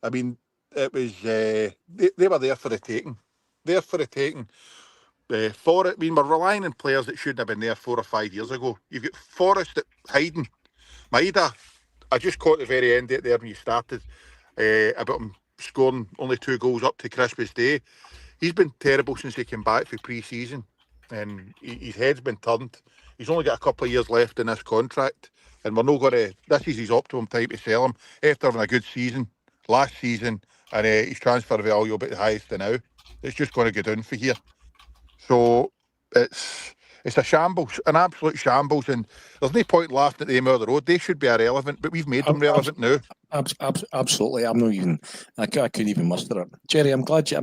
I mean, it was they were there for the taking. There for the taking. We're relying on players that shouldn't have been there 4 or 5 years ago. You've got Forrest at hiding. Maida, I just caught the very end of it there when you started about him scoring only 2 goals up to Christmas Day. He's been terrible since he came back for pre-season, and his head's been turned. He's only got a couple of years left in this contract, and we're not going to... This is his optimum time to sell him after having a good season last season, and his transfer value will be the highest now. It's just going to go down for here. So it's a shambles, an absolute shambles, and there's no point laughing at them out of the road. They should be irrelevant, but we've made them relevant now. Absolutely, I'm not even. I couldn't even muster it. Jerry, I'm glad. I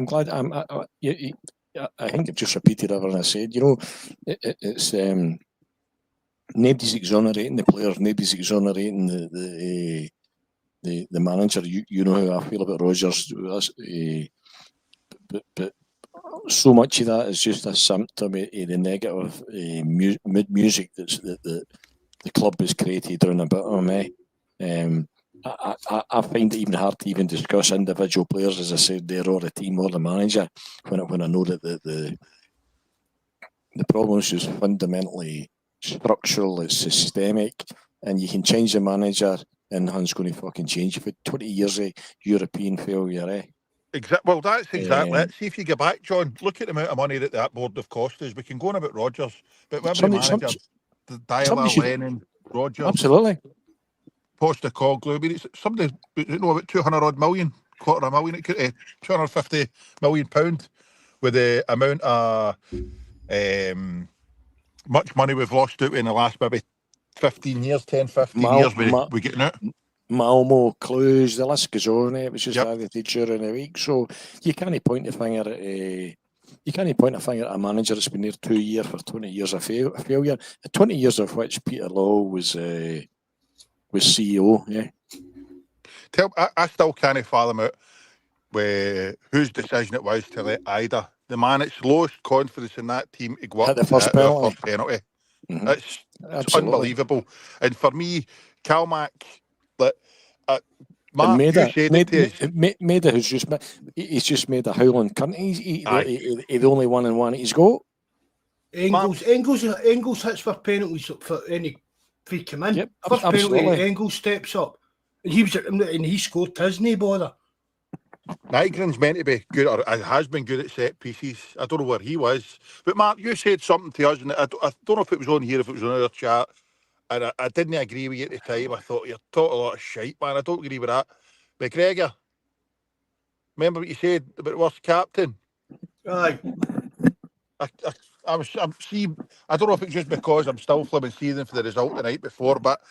think I've just repeated everything I said. You know, it's nobody's exonerating the players. Nobody's exonerating the manager. You know how I feel about Rodgers. But so much of that is just a symptom of the negative music that the club has created around a bit of me. I find it even hard to even discuss individual players, as I said there, or the team or the manager, when I know that the problem is just fundamentally structural, it's systemic, and you can change the manager and nothing's going to fucking change. You've had 20 years of European failure, eh? Well, that's exactly it. See if you go back, John, look at the amount of money that board have cost us. We can go on about Rodgers, but every manager, Dyler, Lennon, Rodgers, absolutely. Postecoglou, I mean, it's somebody, about 200 odd million, £250 million, £250 million with the amount of much money we've lost out in the last maybe 15 years, 10, 15 years, we're getting out. Malmo, Clues, the list goes on. It was just Yep. added during the week. So you can't point a finger at a manager that's been there 2 years for 20 years of failure. 20 years of which Peter Law was CEO. Yeah. I still can't fathom it whose decision it was to let Ida, the man that's lowest confidence in that team, to go up Hit the first their penalty. first penalty. Mhm. It's Absolutely. unbelievable. And for me, Calmac, And Mark, you said it to us. Maida he's just made a howling cunt. He's the only one in one he's got. Engels hits for penalties for any free come in. Yep, First absolutely. penalty, Engels steps up, and he scored his, no bother. Nygren's meant to be good, or has been good at set pieces. I don't know where he was. But Mark, you said something to us, and I don't know if it was on here, if it was on our chat, and I didn't agree with you at the time. I thought, you're talking a lot of shite, man. I don't agree with that. McGregor, remember what you said about worst captain? Aye. I don't know if it's just because I'm still flipping seething for the result the night before, but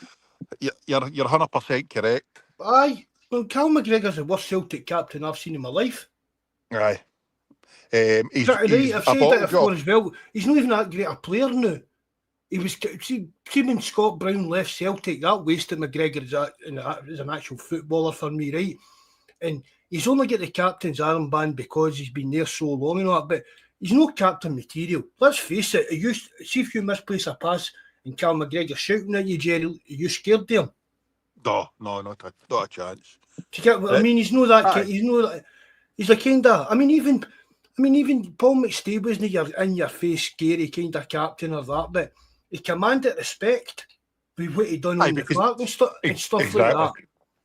you're 100% correct. Aye. Well, Cal McGregor's the worst Celtic captain I've seen in my life. Aye. He's I've a said bottle that before job. as well. He's not even that great a player now. He was see when Scott Brown left Celtic, that wasted McGregor as an actual footballer for me, right? And he's only got the captain's armband because he's been there so long and all that, but he's no captain material. Let's face it, see if you misplace a pass and Cal McGregor shouting at you, Jerry, are you scared of him? No, not a chance. Do you get what I mean? He's no that kind, he's a kind of, even Paul McStay wasn't in your face, scary kind of captain or that, but he commanded respect with what he done on the park and stuff exactly. like that.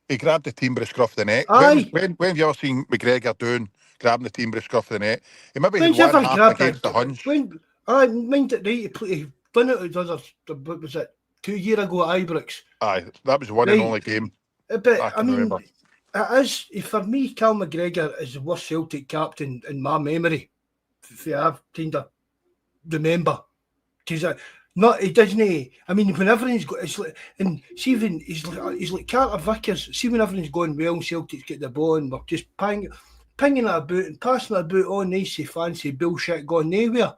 He grabbed the team by the scruff of the neck. Aye. When have you ever seen McGregor grabbing the team by the scruff of the neck? He maybe When's had one ever half grabbed against the Huns. Mind it right, he done it what was it, 2 years ago at Ibrox? Aye, that was the one and only game. But I remember. It is, for me, Cal McGregor is the worst Celtic captain in my memory. If I've kind of remember. Because he doesn't. When everything's got, it's like, and see, even he's like Carter Vickers. See, when everything's going well, and Celtic's get the ball, and we're just pinging it about and passing it about all nice, fancy bullshit going nowhere.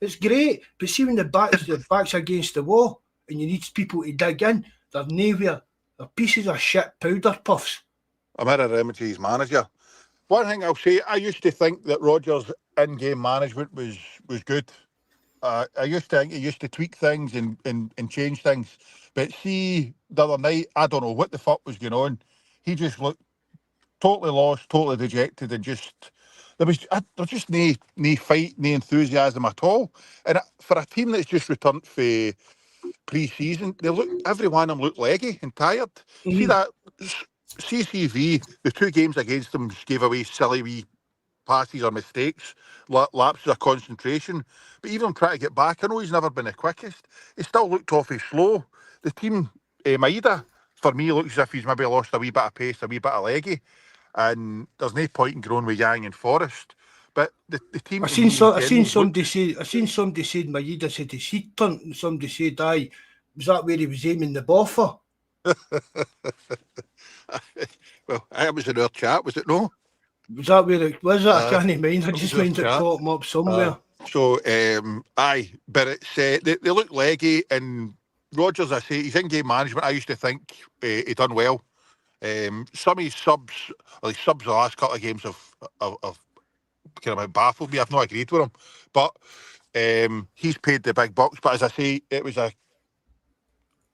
It's great, but see when the back's against the wall, and you need people to dig in, they're nowhere. They're pieces of shit powder puffs. I'm here to remedy his manager. One thing I'll say, I used to think that Rodgers' in-game management was good. I used to think he used to tweak things and change things. But see, the other night, I don't know what the fuck was going on. He just looked totally lost, totally dejected, and there's just no fight, no enthusiasm at all. And for a team that's just returned for pre-season, every one of them looked leggy and tired. Mm-hmm. See that CCV, the 2 games against them just gave away silly wee passes or mistakes, lapses of concentration. But even trying to get back, I know he's never been the quickest. He still looked awfully slow. The team, Maida, for me, looks as if he's maybe lost a wee bit of pace, a wee bit of leggy. And there's no point in growing with Yang and Forrest. But the team. I seen somebody said Maida said his seat turned, and somebody said, "Aye, was that where he was aiming the ball for?" Well, it was in our chat, was it no? Was that where it was? I can't mind. I just mind it caught him up somewhere. Aye, but it's they look leggy, and Rodgers, I say, his in-game management, I used to think he done well. Some of his subs the last couple of games have kind of baffled me. I've not agreed with him, but he's paid the big bucks. But as I say, it was a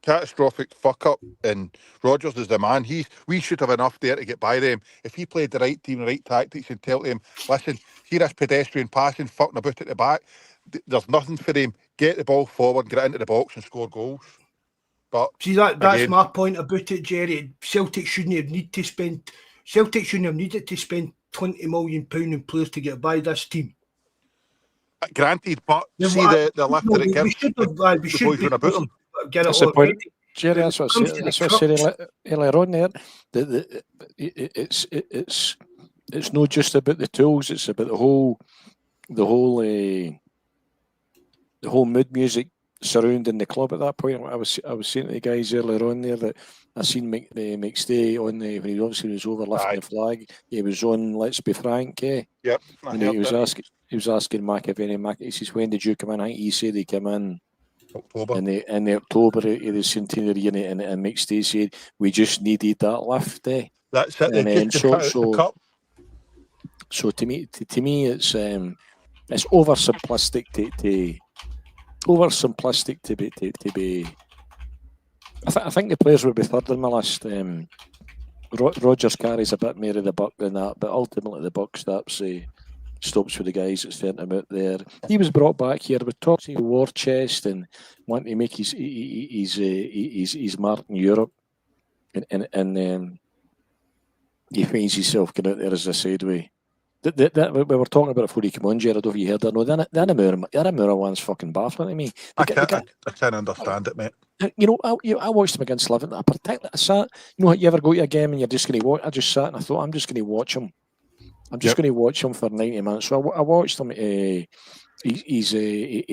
catastrophic fuck up, and Rodgers is the man. We should have enough there to get by them. If he played the right team, the right tactics, and tell them, listen, here is pedestrian passing, fucking about at the back. There's nothing for them. Get the ball forward, get into the box, and score goals. But see, that's my point about it, Jerry. Celtic shouldn't have needed to spend £20 million on players to get by this team. Granted, but see the lift that it gives. We should be about them. Get that's it the point, already. Jerry. That's what I said earlier on there. It's not just about the tools. It's about the whole mood music surrounding the club at that point. I was saying to the guys earlier on there that I seen McStay on the when he obviously was over lifting the flag. He was on Let's Be Frank. Yep. And he was asking McAvenny. He says, "When did you come in?" I think he said he came in October. In the October of the centenary, and McStay said we just needed that lift. That's it. And then the cup. So to me, it's oversimplistic to be. I think the players would be third on my list. Rodgers carries a bit more of the buck than that, but ultimately the buck stops with the guys that's sent him out there. He was brought back here with talks of war chest and wanting to make his mark in Europe, and he finds himself going out there as a sideway. That we were talking about it before he came on, Jared. Have you heard that? No, that Amura one's fucking baffling to me. I can't understand it, mate. You know, I watched him against Livingston. I sat. You know, you ever go to a game and you're just going to watch? I just sat and I thought, I'm just going to watch him. I'm just going to watch him for 90 minutes. So I watched him. He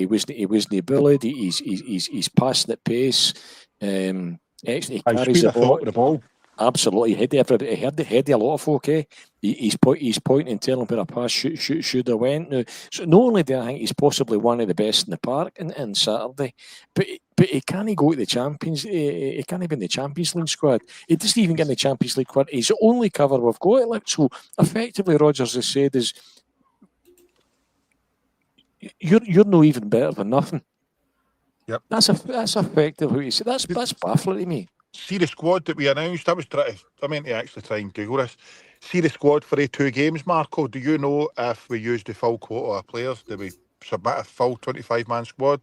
wasn't bullied. He's passing at pace. Actually, he carries the ball. Absolutely, he had a lot of folk. He's pointing and telling where a pass should have went. Now, so not only do I think he's possibly one of the best in the park in Saturday, but he can't go to the Champions. He can't even in the Champions League squad. He doesn't even get in the Champions League squad. He's the only cover we've got. Like, so effectively, Rodgers has said is you're no even better than nothing. Yep. That's effectively what he said. That's baffling to me. See the squad that we announced. I meant to actually try and Google this. See the squad for the 2 games, Marco. Do you know if we used the full quota of players? Did we submit a full 25-man squad?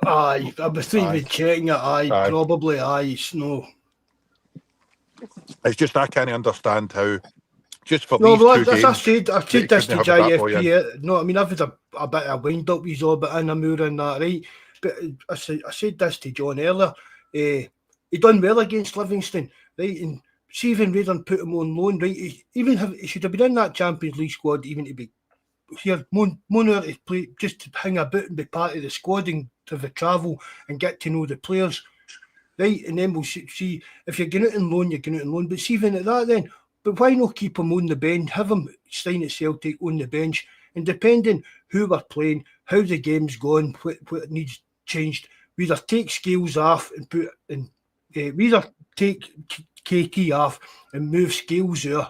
Aye, I was even checking it. Aye, probably. Aye, no. It's just I can't understand how. Just for these 2 games. I said this to JFP. No, I mean I've had a bit of wind up with all about Amura and that, right? But I said this to John earlier. He done well against Livingston, right? And see, even Radon put him on loan, right? He should have been in that Champions League squad, even to be here, more to play, just to hang about and be part of the squad and to the travel and get to know the players, right? And then we'll see if you're going out on loan, you're going out on loan. But see, even at that, then, but why not keep him on the bench? Have him sign at Celtic on the bench, and depending who we're playing, how the game's going, what needs changed, we either take Scales off and put in. We either take KT off and move Scales there,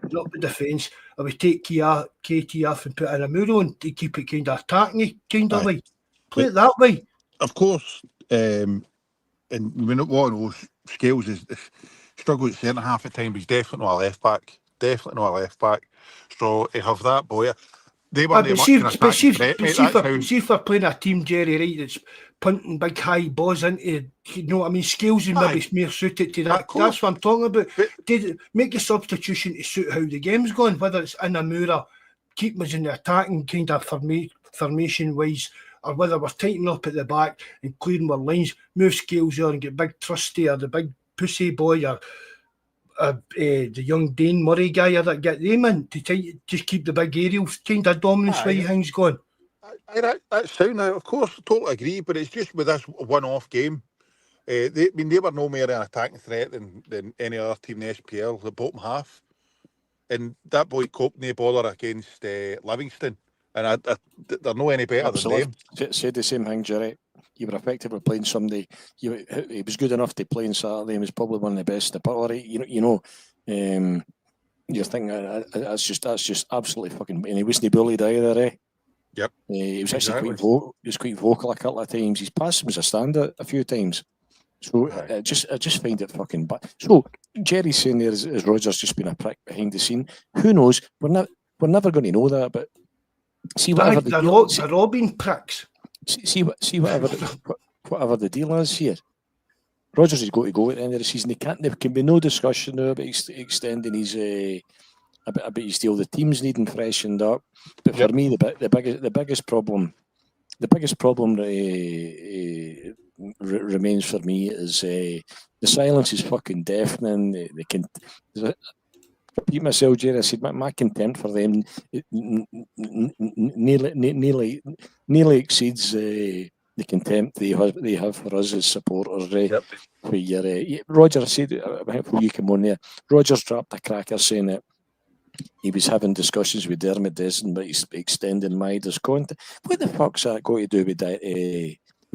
drop the defence, or we take KT off and put in Amura on to keep it kind of attacking, kind of like play it that way. Of course, and we not want to know Scales is struggling at centre half at times. He's definitely not a left back. So to have that boy. They weren't much an attacking threat, mate. See if we're playing a team, Jerry, right, that's punting big high balls into, you know what I mean, Scales and maybe more suited to that. That's what I'm talking about. Make a substitution to suit how the game's going, whether it's in Amura, keep us in the attacking kind of formation-wise, or whether we're tightening up at the back and clearing our lines, move Scales there and get big Trusty or the big Pussy boy or the young Dane Murray guy or that get them in to just keep the big aerial kind of dominance way things going. That's sound now, of course, totally agree, but it's just with this one-off game. They were no more an attacking threat than any other team in the SPL, the bottom half. And that boy coped no bother against Livingston, and they're no any better than them. Said the same thing, Jerry. You were effectively playing somebody. He was good enough to play on Saturday. He was probably one of the best in the party. You're thinking that's just absolutely fucking. And he wasn't bullied either, Yep. He was actually quite vocal a couple of times. His pass was a standard a few times. So I just find it fucking bad. So Jerry's saying there is Rodgers just been a prick behind the scene. Who knows? We're never going to know that. But see whatever they're all being pricks. See whatever the deal is here. Rodgers is going to go at the end of the season. There can be no discussion now about extending his about his deal. The team's needing freshened up. But for me, the biggest problem remains for me is the silence is fucking deafening. They can. Repeat myself, Jerry. I said my contempt for them nearly exceeds the contempt they have for us as supporters. Yep. Where Roger said, before you come on there, Roger's dropped a cracker saying that he was having discussions with Dermot Desmond, but he's extending Maida's contract. What the fuck's that got to do with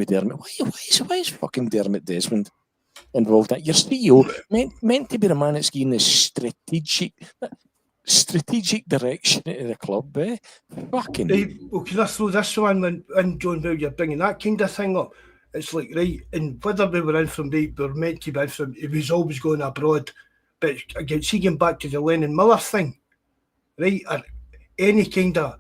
Dermot? Why is fucking Dermot Desmond involved? That your CEO meant to be the man that's giving the strategic direction of the club, eh? Fucking. Right, well, can I throw this one in, John, while you're bringing that kind of thing up? It's like, right, and whether we were in from right, we were meant to be in from, he was always going abroad. But again, see, going back to the Lennon Miller thing, right, or any kind of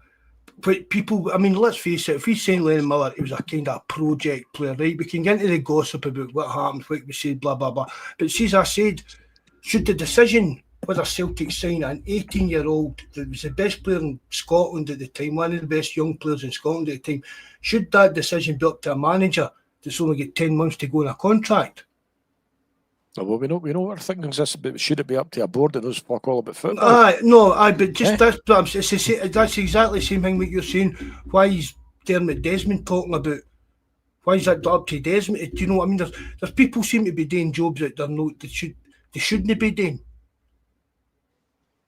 people, I mean, let's face it, if we say Lennon Miller, he was a kind of project player, right? We can get into the gossip about what happened, what we said, blah, blah, blah. But see, as I said, should the decision whether Celtic sign an 18-year-old that was the best player in Scotland at the time, one of the best young players in Scotland at the time, should that decision be up to a manager that's only got 10 months to go in a contract? Well, we know what our thinking is, but should it be up to a board that knows fuck all about football? But just that's exactly the same thing what you're saying. Why is Dermot Desmond talking about? Why is that up to Desmond? Do you know what I mean? There's people seem to be doing jobs that they shouldn't be doing.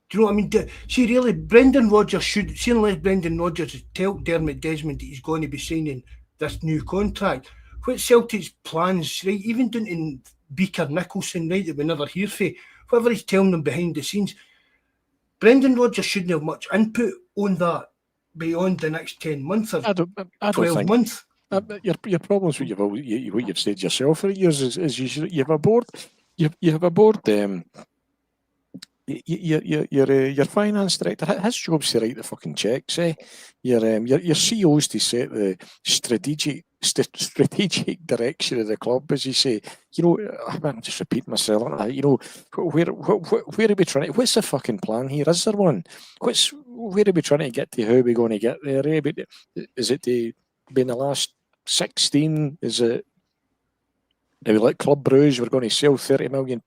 Do you know what I mean? See, really, Brendan Rodgers should, see, unless Brendan Rodgers tell Dermot Desmond that he's going to be signing this new contract, what Celtic's plans, right, even down in Beaker Nicholson, right, that we never hear from, whatever he's telling them behind the scenes, Brendan Rodgers shouldn't have much input on that beyond the next 10 months or I don't 12 months. Your problems with what you've said yourself for years is you have a board. You have a board. Your finance director, his job's to write the fucking checks. Your CEO's to set the strategic direction of the club, as you say. You know, I'm just repeating myself. You know, where are we trying to? What's the fucking plan here? Is there one? Where are we trying to get to? How are we going to get there? Is it to be in the last 16? Is it? Are we like Club Bruges? We're going to sell 70 million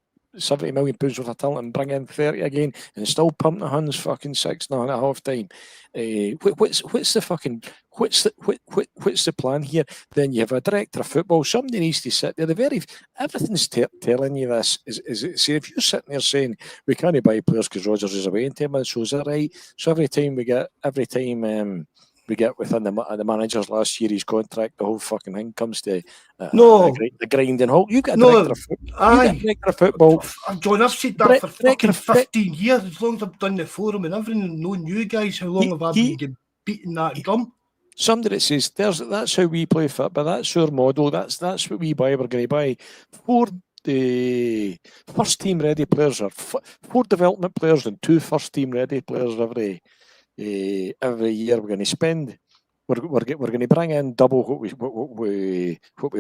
pounds worth of talent and bring in 30 again and still pump the Huns fucking 6-0 at half time. What's the plan here? Then you have a director of football. Somebody needs to sit there. Everything's telling you this. See, if you're sitting there saying we can't buy players because Rodgers is away in 10 months, so is that right? So every time we get within the manager's last year his contract, the whole fucking thing comes to the grinding halt. You get a director of football. John, I've said that for fucking 15 years. As long as I've done the forum and everything, knowing you guys, how long have I been beating that drum? Somebody that says that's how we play football, that's our model, that's what we buy. We're going to buy 4 first team ready players, or 4 development players and 2 first team ready players every year. We're going to spend. We're going to bring in double what we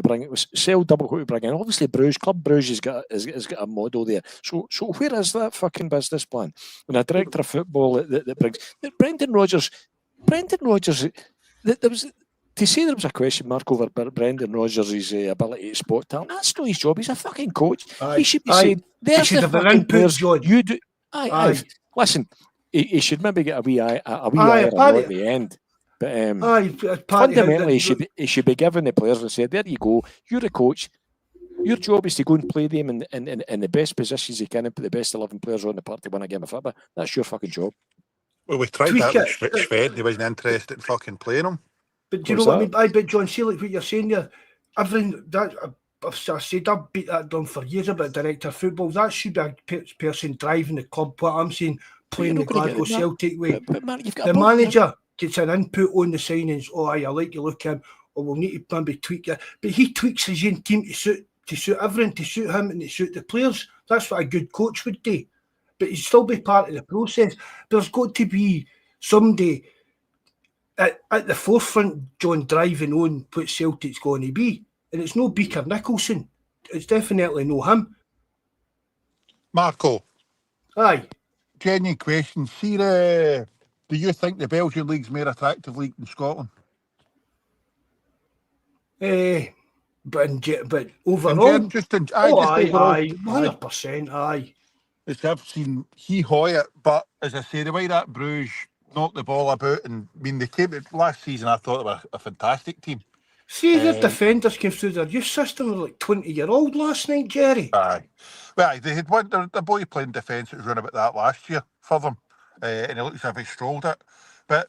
bring. Sell double what we bring in. Obviously, Club Bruges has got a model there. So where is that fucking business plan? And a director of football that brings Brendan Rodgers. There was to say there was a question mark over Brendan Rodgers' ability to spot talent. That's not his job. He's a fucking coach. He should be saying, "There's the fucking players you do." Listen, he should maybe get a wee eye at the end. But fundamentally, he should be given the players and said, "There you go. You're a coach. Your job is to go and play them in the best positions you can and put the best 11 players on the park to win a game of football. That's your fucking job." Well, we tried that with Schwed. He wasn't interested in fucking playing him. But do you know what I mean? I bet, John, see, like what you're saying there, everything that I've beat that drum for years about director of football. That should be a person driving the club. What I'm saying, playing the Glasgow Celtic way. But Mark, the manager gets an input on the signings. Oh, I like you look him. Or we'll need to maybe tweak it. But he tweaks his own team to suit everything, to suit him and to suit the players. That's what a good coach would do. But he'd still be part of the process. There's got to be somebody at the forefront, John, driving on what Celtic's going to be. And it's no Beaker Nicholson. It's definitely no him. Marco. Aye. Genuine question. See, do you think the Belgian League's more attractive league than Scotland? But overall... Aye, 100%, aye. As I've seen, he hoy it, but as I say, the way that Bruges knocked the ball about, and I mean, they came last season, I thought they were a fantastic team. See, their defenders came through their youth system were like 20-year-old last night, Jerry. Aye. Well, they had one. The boy playing defence that was running about that last year for them, and it looks as if he strolled it. But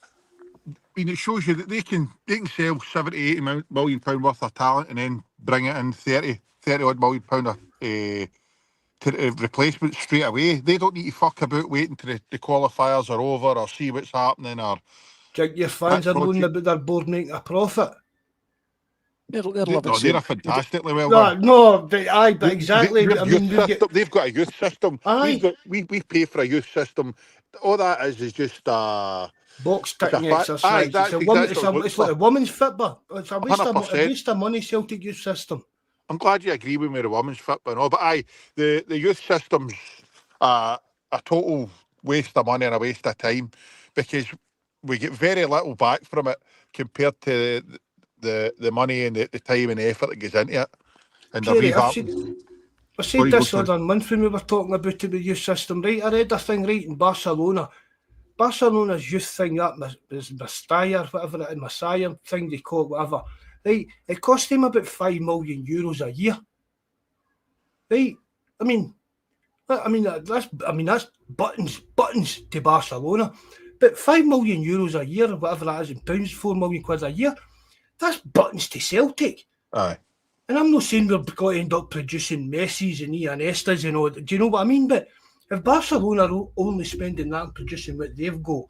I mean, it shows you that they can sell 70, 80 million pound worth of talent and then bring it in 30 odd million pound of to replacement straight away. They don't need to fuck about waiting till the qualifiers are over or see what's happening or. Do you think your fans are moaning about their board making a profit? They're They're fantastically well done. But exactly. They've got a youth system. Aye. We pay for a youth system. All that is just box ticking exercise. It's like a women's football. It's a waste of money, Celtic youth system. I'm glad you agree with me, the women's football and all, but the youth system's a total waste of money and a waste of time because we get very little back from it compared to the money and the time and effort that goes into it. And Jerry, I said this the other month when we were talking about the youth system, right? I read a thing right in Barcelona. Barcelona's youth thing, that Messiah, whatever it is, Messiah thing they call it, whatever. Right? It cost them about €5 million a year. Right? I mean that's buttons to Barcelona. But €5 million a year, whatever that is in pounds, £4 million a year, that's buttons to Celtic. Aye. And I'm not saying we're going to end up producing Messis and Iniestas and all. Do you know what I mean? But if Barcelona are only spending that and producing what they've got,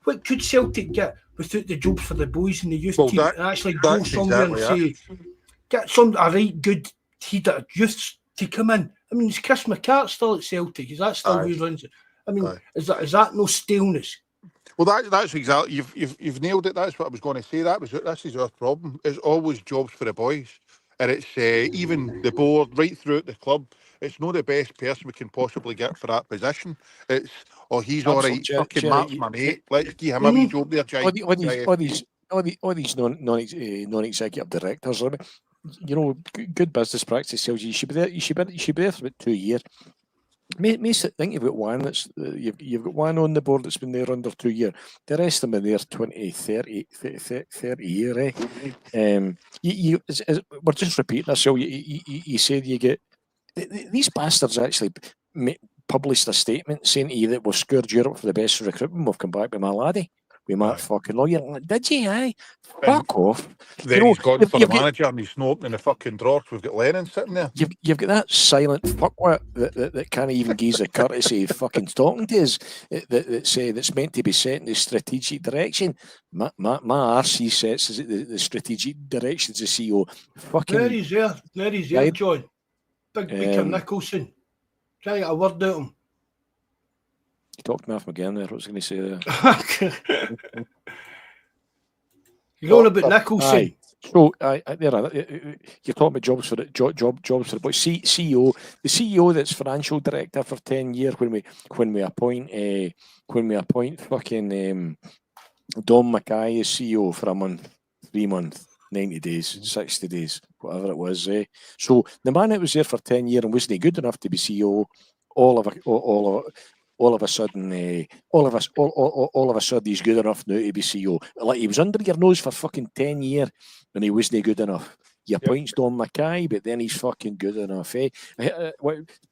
what could Celtic get without the jobs for the boys in the youth team and actually go somewhere and say, get a right good heated youths to come in? I mean, is Chris McCart still at Celtic? Is that still who runs it? I mean, is that no staleness? Well, that's exactly, you've nailed it. That's what I was going to say. This is our problem. It's always jobs for the boys. And it's even the board right throughout the club. It's not the best person we can possibly get for that position. It's he's all right. Fucking Mark's my mate. Let's give him a wee job there, Jay. All these non-executive directors. I mean, you know, good business practice tells you should be there. You should be there for about 2 years. Think you've got one that's you've got one on the board that's been there under 2 years. The rest of them are there 20, 30 years. We're just repeating ourselves. You said you get these bastards actually published a statement saying to you that we've scored Europe for the best recruitment. We've come back with my laddie. We might fucking lawyer. Like, did you? Aye, fuck off. Then he's gone for the manager and he's not opening the fucking drawers. We've got Lennon sitting there. You've got that silent fuckwit that can't even give the courtesy of fucking talking to us. That's meant to be setting the strategic direction. My RC sets the strategic direction as the CEO. Fucking. There he's there, John. Big Beaker Nicholson. Try to get a word out of him. You talked me off again there. What was I going to say there? You're going about Nicholson. Aye. So, you're talking about jobs for the boys. CEO, the CEO that's financial director for 10 years. When we appoint fucking Dom Mackay as CEO for a month, 3 months, 90 days, 60 days, whatever it was. So the man that was there for 10 years and wasn't good enough to be CEO, all of a sudden he's good enough now to be CEO. Like he was under your nose for fucking 10 years and he wasn't good enough. You appoints Don Mackay, but then he's fucking good enough.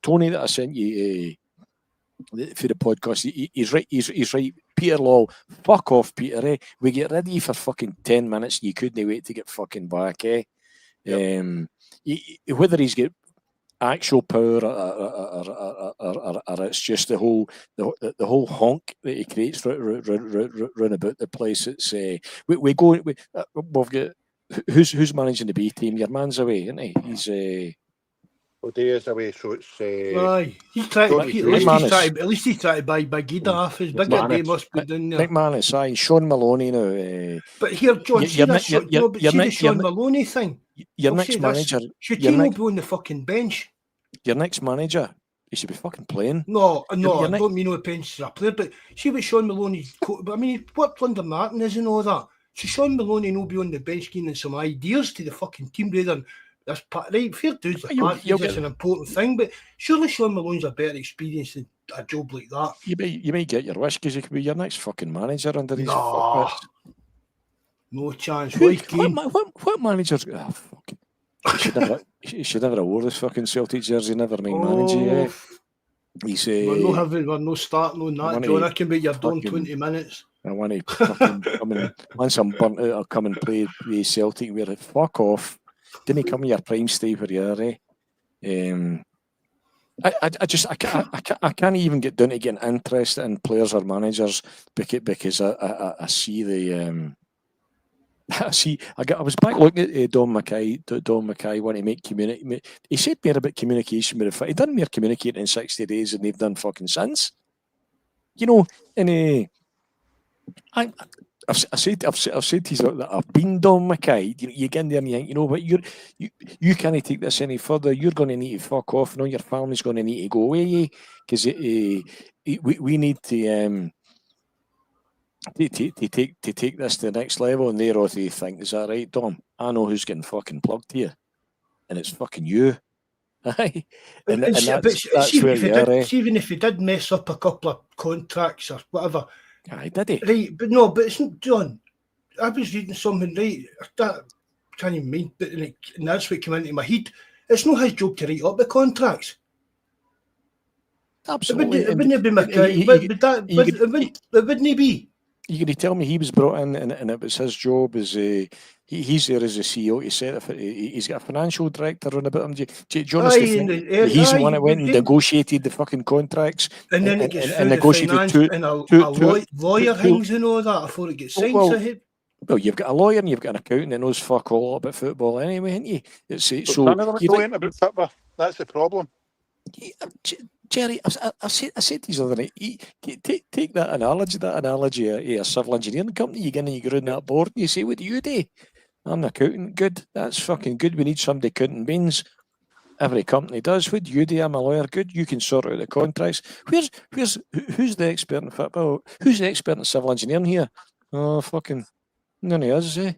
Tony that I sent you for the podcast, he's right. He's right. Peter Law, fuck off, Peter. We get rid of you for fucking 10 minutes and you couldn't wait to get fucking back. Whether he's got actual power or it's just the whole honk that he creates run about the place. It's we've got who's managing the B team. Your man's away, isn't he? He's O'Dea's away, so it's aye. He's trying at least he's trying to buy Gida off. His bigger day must be down there. McManus, aye. Sean Maloney now. But here, John, see the Sean Maloney thing. Your next manager should he not be on the fucking bench? Your next manager, he should be fucking playing. No, I don't mean on the bench as a player, but see what Sean Maloney. I mean, he worked under Martin, isn't all that? So Sean Maloney will be on the bench giving some ideas to the fucking team rather than this part. Right, fair dues, it's an important thing, but surely Sean Malone's a better experience than a job like that. You may get your wish because he could be your next fucking manager under these No chance. Roy Keane. What manager's... Oh, fuck. He should never have wore this fucking Celtic jersey, never mind managing. Oh, He's we're no starting on that, John. I can bet you're done 20 minutes. I want to fucking come and, once I'm burnt out, I'll come and play Celtic. Where it fuck off. Didn't come in your prime state where you are. I can't even get down to getting interested in players or managers because I see the I was back looking at Don Mackay want to make community. He said more about communication, but he done more communicating in 60 days than they've done fucking since. You know, and I've said to you that I've been Don Mackay. You get in there and you think, you know what, you can't take this any further. You're going to need to fuck off. No, your family's going to need to go away because we need to take this to the next level. And they're all to think, is that right, Dom? I know who's getting fucking plugged here, and it's fucking you. Aye, and that's where you are. Even if he did mess up a couple of contracts or whatever. Aye, did he? Right, but it's not, John. I was reading something, right? I can't even mind, but and that's what came into my head. It's not his job to write up the contracts. Absolutely. It wouldn't be Mackay. It wouldn't be. You're going to tell me he was brought in and it was his job as he's there as a CEO to set up. He's got a financial director on about him. Do you understand? He's the one that went and negotiated the fucking contracts and then it gets through negotiated the finance and a lawyer hangs and all that before it gets signed. Well, you've got a lawyer and you've got an accountant that knows fuck all about football anyway, haven't you? About football. That's the problem. Jerry, I said to you the other night, take that analogy of a civil engineering company. You get in and you go around that board and you say, what do you do? I'm an accountant. Good. That's fucking good. We need somebody counting beans. Every company does. What do you do? I'm a lawyer. Good. You can sort out the contracts. Who's the expert in football? Who's the expert in civil engineering here? Oh, fucking none of us, eh?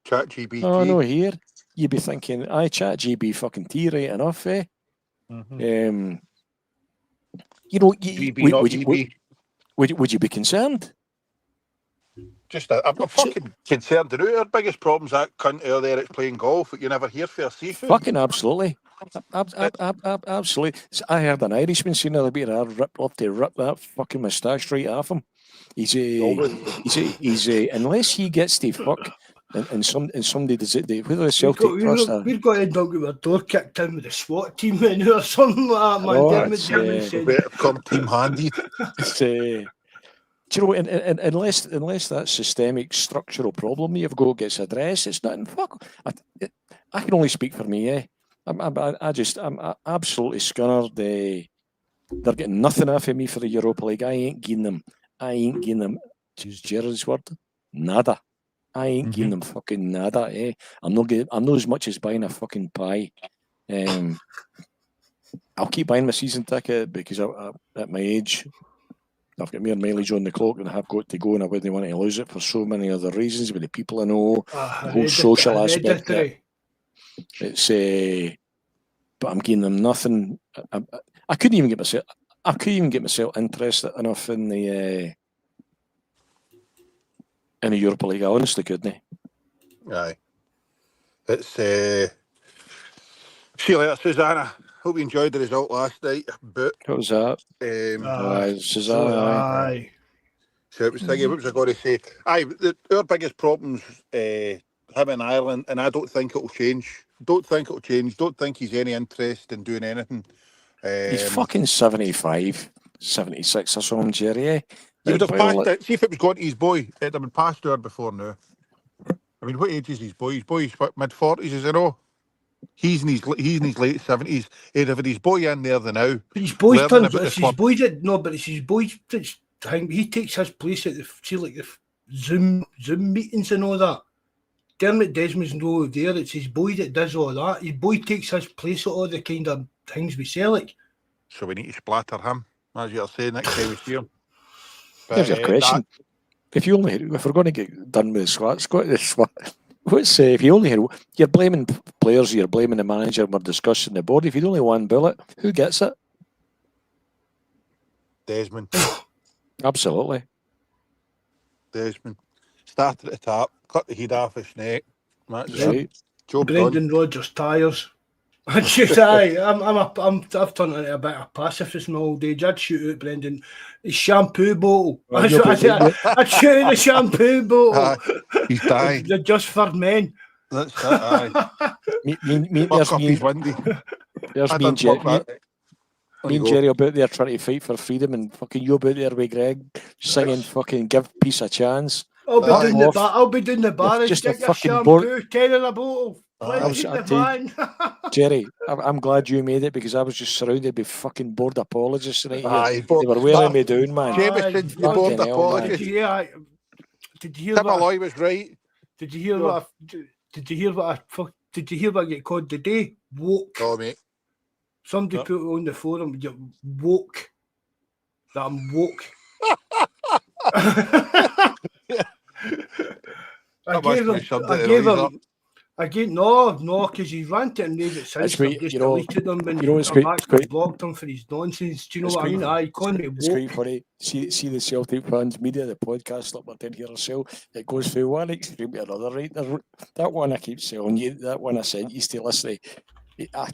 ChatGPT. Oh, no, here. You'd be thinking, ChatGPT fucking T right enough, eh? Mm-hmm. You know, would you be concerned? I'm fucking concerned. Our biggest problem's that cunt out there that's playing golf that you never hear for seafood. Fucking absolutely. Absolutely. I heard an Irishman saying the other bit I'd rip that fucking moustache right off him. He's unless he gets to fuck and somebody does it. Whether the Celtic we've got to end up with a door kicked in with a SWAT team in or something like that, man. Better come team handy. Do you know, unless that systemic structural problem you've got gets addressed, it's nothing. Fuck. I can only speak for me, eh? I'm absolutely scunnered. They're getting nothing off of me for the Europa League. I ain't giving them. To use Gerard's word, nada. I ain't giving them fucking nada, eh? I'm not as much as buying a fucking pie. I'll keep buying my season ticket because at my age, I've got more mileage on the clock than I've got to go, and I wouldn't want to lose it for so many other reasons with the people I know, the whole social aspect. It's but I'm giving them nothing. I couldn't even get myself interested enough in the Europa League. I honestly couldn't. Aye. It's see you later, Susanna. Hope you enjoyed the result last night. But what was that? Susanna. Aye. So it was thinking, what was I going to say? Aye, our biggest problems, him in Ireland, and I don't think it'll change. Don't think he's any interest in doing anything. He's fucking 75, 76 or something, Jerry. Eh? He would have passed it. See if it was going to his boy. It'd have been passed hour before now. I mean, what age is his boy? His boy's mid-40s, is it all? He's in his late 70s. He'd have had his boy in there than now. But his boy's done. It's his boy that but it's his boy's thing. He takes his place at the Zoom meetings and all that. Dermot Desmond's no there. It's his boy that does all that. His boy takes his place at all the kind of things we sell. Like. So we need to splatter him, as you're saying, next time we see him. Here's your question: if we're going to get done with the SWAT, what's if you only you're blaming players, you're blaming the manager, we're discussing the board. If you'd only one bullet, who gets it? Desmond. Absolutely. Desmond. Start at the top, cut the heat off his neck. That's That's it. right. Job done. Brendan Rodgers tires. I'd shoot. I've turned into a bit of a pacifist my old age. I'd shoot out Brendan his shampoo bottle. Well, you're I'd shoot out the shampoo bottle. He's dying. They're just for men. That's it. Aye. Me, Fuck up his windy. there's I me and done fuck Jerry. that. Me and Jerry about there trying to fight for freedom, and fucking you about there with Greg singing fucking "Give Peace a Chance." I'll be Aye. doing the bar. Just a Get your fucking shampoo, 10 in a bottle. Aye. Plenty in the van. Jerry, I'm glad you made it because I was just surrounded by fucking bored apologists right here. Aye, They were wearing me down, man. Jameson, you Aye, bored fucking hell, apologies. Did you hear Tim what? Malloy was right. Did you hear what? Did you hear what? Did you hear what I get called today? Woke. Oh, mate. Somebody Yep. put it on the forum. You're woke. That I'm woke. I gave no, because he's ranted and made it since. quite- I've just you know- deleted him and you know, it's I've quite- actually blocked him for his nonsense. Do you know It's what I quite- mean? Aye, calling me It's quite woke. funny. See the Celtic fans media, the podcast that we're doing here ourselves. It goes through one extreme to another, right? That one I keep telling you, that one I sent you to listen to.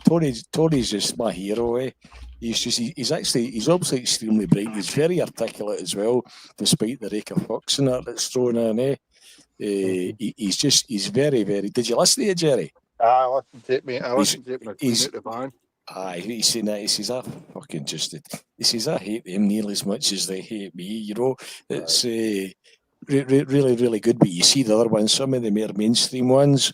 Tony's just my hero. He's obviously extremely bright. He's very articulate as well, despite the rake of fucks and that's thrown in. He's very, very. Did you listen to it, Jerry? I listened to it, mate. I listened to it when I cleaned out the van. Aye, he's saying that. He says, I fucking just. He says, I hate them nearly as much as they hate me. You know, it's really, really good. But you see the other ones, some of the more mainstream ones.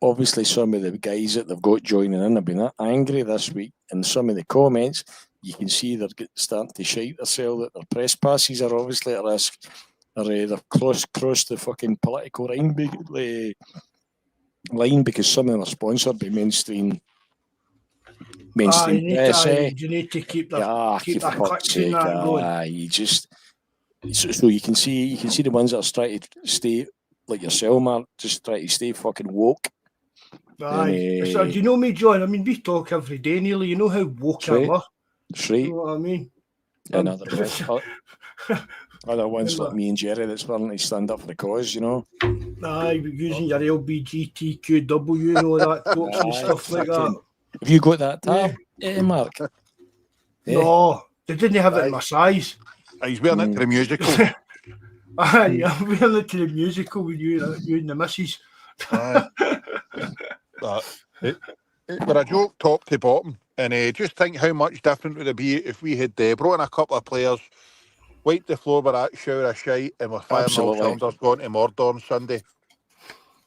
Obviously, some of the guys that they've got joining in have been angry this week, and some of the comments you can see they're starting to shite themselves. That their press passes are obviously at risk. They've crossed the fucking political line because some of them are sponsored by mainstream press. You need to keep that. Yeah, keep for that fuck's clicks sake, in that going. you just so you can see the ones that are trying to stay like yourself, Mark, just try to stay fucking woke. Aye. So, do you know me, John? I mean, we talk every day nearly. You know how woke I was. That's right. You know what I mean? And other ones like me and Jerry that's willing to stand up for the cause, you know. Aye, using your LBGTQW and all that talks and stuff like that. Have you got that tab, Mark? No, they didn't have it in my size. He's wearing it to the musical. Aye, I'm wearing it to the musical with you and the missus. But a joke top to bottom. And just think how much different would it be if we had brought in a couple of players, wiped the floor with that shower of shite, and we're firing all cylinders going to Mordor on Sunday.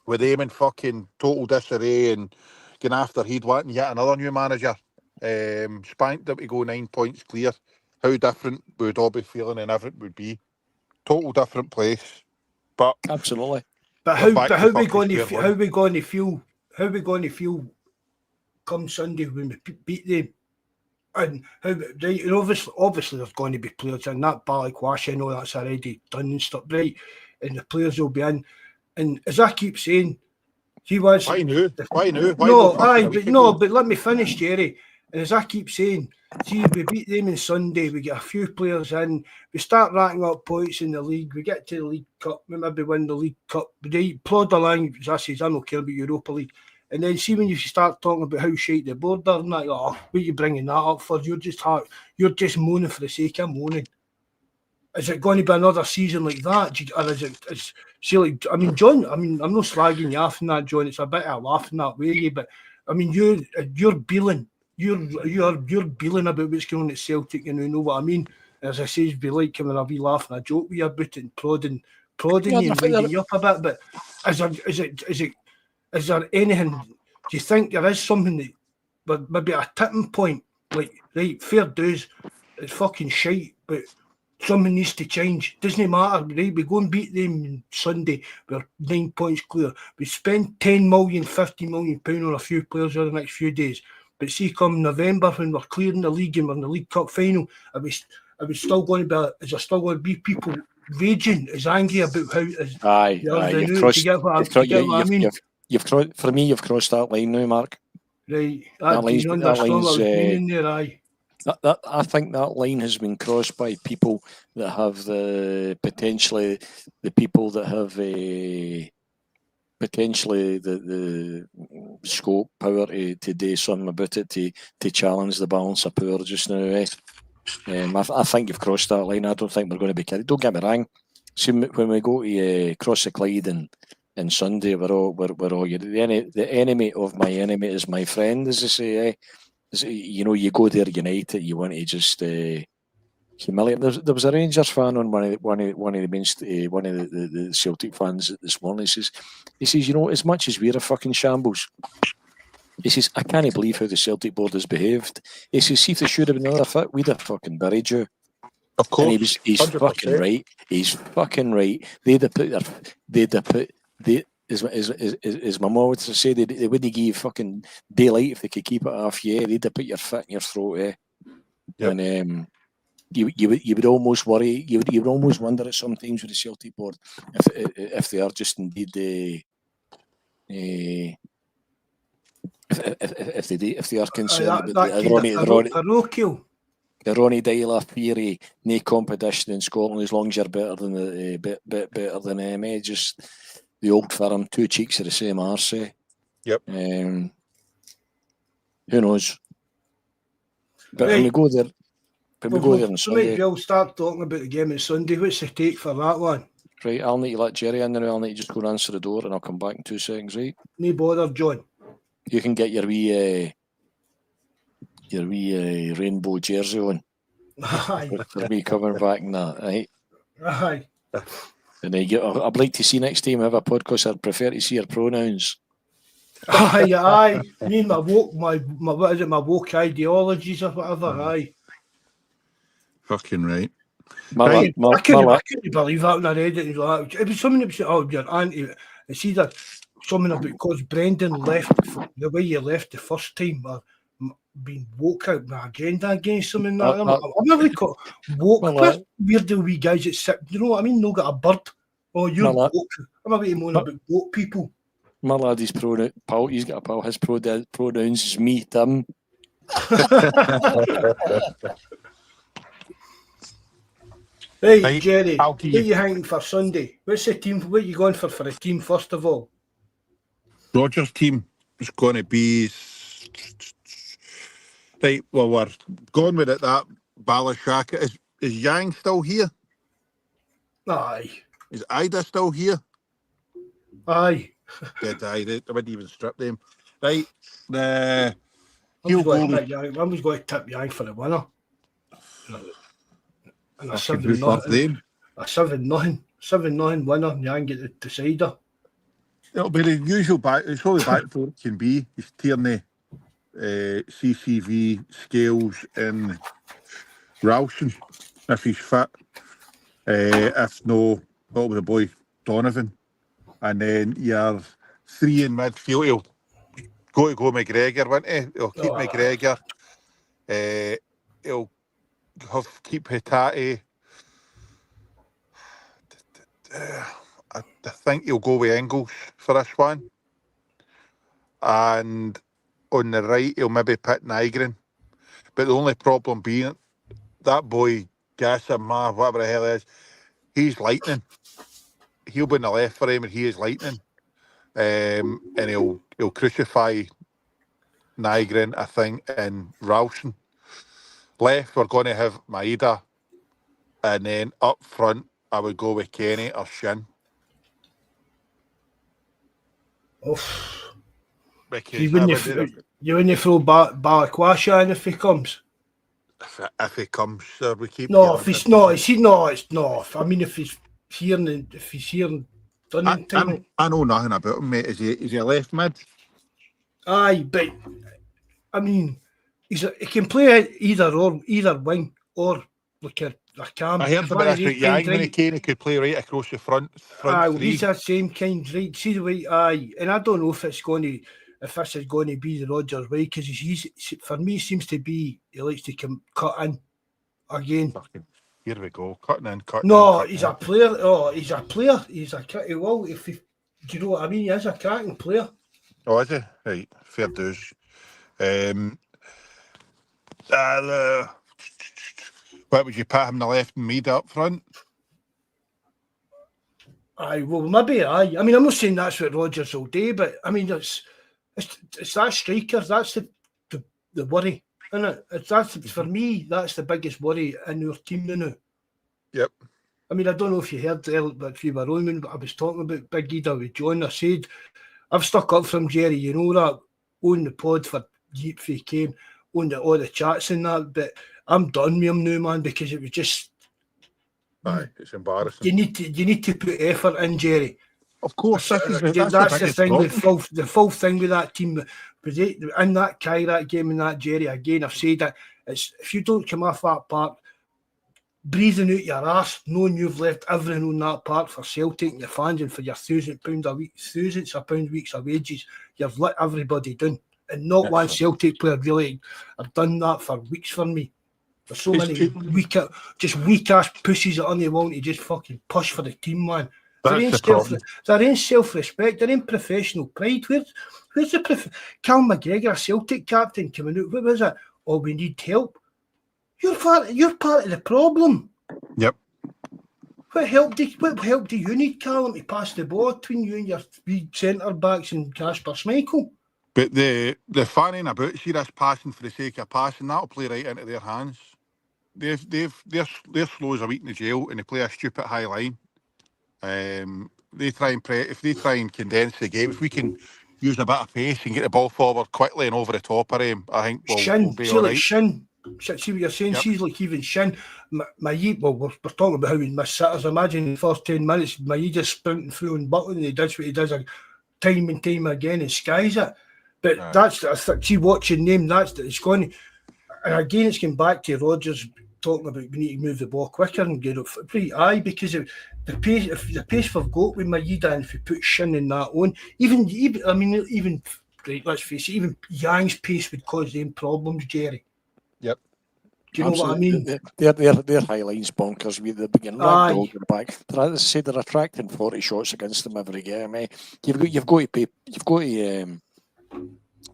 With them in fucking total disarray and going after he'd wanting yet another new manager. Spanked them to go 9 points clear. How different we would all be feeling and everything would be. Total different place. But absolutely. But how we going to feel come Sunday when we beat them? And how right, and obviously there's going to be players in that Ballyquash, I know that's already done and stuff, right? And the players will be in. And as I keep saying, he was Why no? But let me finish, Jerry. And as I keep saying, see, we beat them on Sunday, we get a few players in, we start racking up points in the league, we get to the League Cup, we maybe win the League Cup, they plod along, as I says, I don't care about Europa League. And then see when you start talking about how shite the board are, and that, what are you bringing that up for? You're just moaning for the sake of moaning. Is it going to be another season like that? Or I mean, John, I'm not slagging you off in that, John. It's a bit of a laugh in that way, but I mean, you're beeling. You're beeling about what's going on at Celtic, and you know what I mean. As I say, it'd be like having a wee laugh and a joke with you about it and prodding you and winding you up a bit. But is there anything? Do you think there is something that, but maybe a tipping point? Like, right, fair dues, it's fucking shite, but something needs to change. Doesn't matter, right? We go and beat them on Sunday. We're 9 points clear. We spend 10 million, 50 million pounds on a few players over the next few days. But see, come November when we're clearing the league and we're in the League Cup final, are there still going to be people raging, as angry about how? For me, you've crossed that line now, Mark. Right, that line's there, aye. I think that line has been crossed by people that have potentially the people that have potentially the scope, power to do something about it, to challenge the balance of power just now. I think you've crossed that line. I don't think we're going to be kidding. Don't get me wrong. See, when we go to cross the Clyde and Sunday, we're all the enemy of my enemy is my friend, as they say. You know, you go there united. You want to just humiliate. There was a Rangers fan on one of the Celtic fans this morning. He says, you know, as much as we're a fucking shambles, he says, I can't believe how the Celtic board has behaved. He says, see if they should have been another fit, we'd have fucking buried you. Of course, and he's 100%. fucking right. He's fucking right. They'd have put as my mum would say, they wouldn't give you fucking daylight if they could keep it off. Yeah, they'd have put your foot in your throat. Yep. And you would almost worry. You would almost wonder at sometimes with the Celtic board if they are just indeed if they are concerned about the Ronnie Dyla theory, no competition in Scotland as long as you're better than them. Just the old firm, two cheeks of the same arse. Yep. Who knows? But when we go there, on Sunday, we'll start talking about the game on Sunday. What's the take for that one? Right, I'll need to let Jerry in, and I'll need to just go and answer the door, and I'll come back in 2 seconds. Right? No bother, John. You can get your wee rainbow jersey on. Aye. For me coming back in that, right? Aye. And I'd like to see next time I have a podcast. I'd prefer to see your pronouns. Aye. Me and my what is it? My woke ideologies or whatever. Aye. Fucking right. I couldn't believe that when I read it. It was something that said, "Oh, you're anti." It's either something about because Brendan left the way you left the first time, or being woke out my agenda against something like that. I'm never got woke. Weirdo wee guys that sit, you know what I mean? No got a bird. Oh, you're woke. I'm about to moan about woke people. My lad, he's pal. He's got a pal. His pronouns is me, Tim. Hey, Jerry, what are you hanging for Sunday? What's the team? What are you going for a team first of all? Rogers' team is going to be right. Well, we're going with it. That Balashaka is Yang still here? Aye. Is Ida still here? Aye. Dead eye. I wouldn't even strip them. Right. I was going to tip Yang for the winner. And a 7-0 winner, and Yang get the decider. It'll be the usual back. It's only back for it can be. It's Tierney, CCV, Scales, and Ralston if he's fit. If no, what was the boy Donovan, and then your 3 in midfield. He'll go McGregor, won't he? He'll keep McGregor. He'll keep Hitati. I think he'll go with Engels for this one. And on the right, he'll maybe put Nygren. But the only problem being, that boy, Gasser, whatever the hell it is, he's lightning. He'll be in the left for him, and he is lightning. And he'll crucify Nygren, I think, and Ralston. Left, we're going to have Maeda. And then up front, I would go with Kenny or Shin. You wouldn't throw Balakwasha in if he comes? If he comes, sir, we keep... No, if he's not, it's not. I mean, if he's here and done time. I know nothing about him, mate. Is he a left mid? Aye, but, I mean, he can play either wing or like a cam. I heard about this with Yang when he came. He could play right across the front aye, three. He's that same kind, right? See the way, aye. And I don't know if this is going to be the Rodgers way, because for me, it seems to be he likes to cut in again. Here we go, cutting in. He's a player. Oh, he's a player. He's a well. Do you know what I mean? He is a cracking player. Oh, is he? Right, fair dues. What would you put him the left and Mead up front? Aye, well, maybe aye. I mean, I'm not saying that's what Rodgers will do, but I mean, it's that striker. That's the worry, isn't it? For me. That's the biggest worry in our team now. Yep. I mean, I don't know if you heard but if you were on, but I was talking about Big Ida with John. I said I've stuck up from Jerry. You know that on the pod for Jeep he came on all the chats and that, but I'm done with him now, man, because it was just. Aye, it's embarrassing. You need to put effort in, Jerry. Of course, that's the thing with the full thing with that team. In that Kyrat game and that Jerry, again, I've said that it's if you don't come off that park breathing out your arse, knowing you've left everything on that park for Celtic and your fans and for your £1,000 a week, thousands of pound weeks of wages, you've let everybody down. And not one Celtic player really have done that for weeks for me. There's so many weak ass pussies that only want to just fucking push for the team, man. There ain't self-respect. There ain't professional pride. Where's the Cal McGregor, a Celtic captain, coming out? What was it? Oh, we need help. You're part of the problem. Yep. What help do you need, Callum, to pass the ball between you and your three centre backs and Kasper Schmeichel? But the fanning about, see this passing for the sake of passing, that'll play right into their hands. They're slow as a week in the jail and they play a stupid high line. They try and if they try and condense the game, if we can use a bit of pace and get the ball forward quickly and over the top of him, I think we'll be all right. Shin. See what you're saying? Yep. She's like even Shin. We're talking about how we miss sitters. Imagine in the first 10 minutes, Mayi just sprinting through and buckling, and he does what he does time and time again and skies it. But see, watching them, it's going. And again, it's going back to Rodgers talking about we need to move the ball quicker and get it free. Aye, because of the pace. If the pace we've got with Maida, and if we put Shin in that on, even right, let's face it, even Yang's pace would cause them problems, Jerry. Yep. Do you know what I mean? Their high lines bonkers. They're beginning to back. As I say, they're attracting 40 shots against them every game. You've got to pay. You've got to.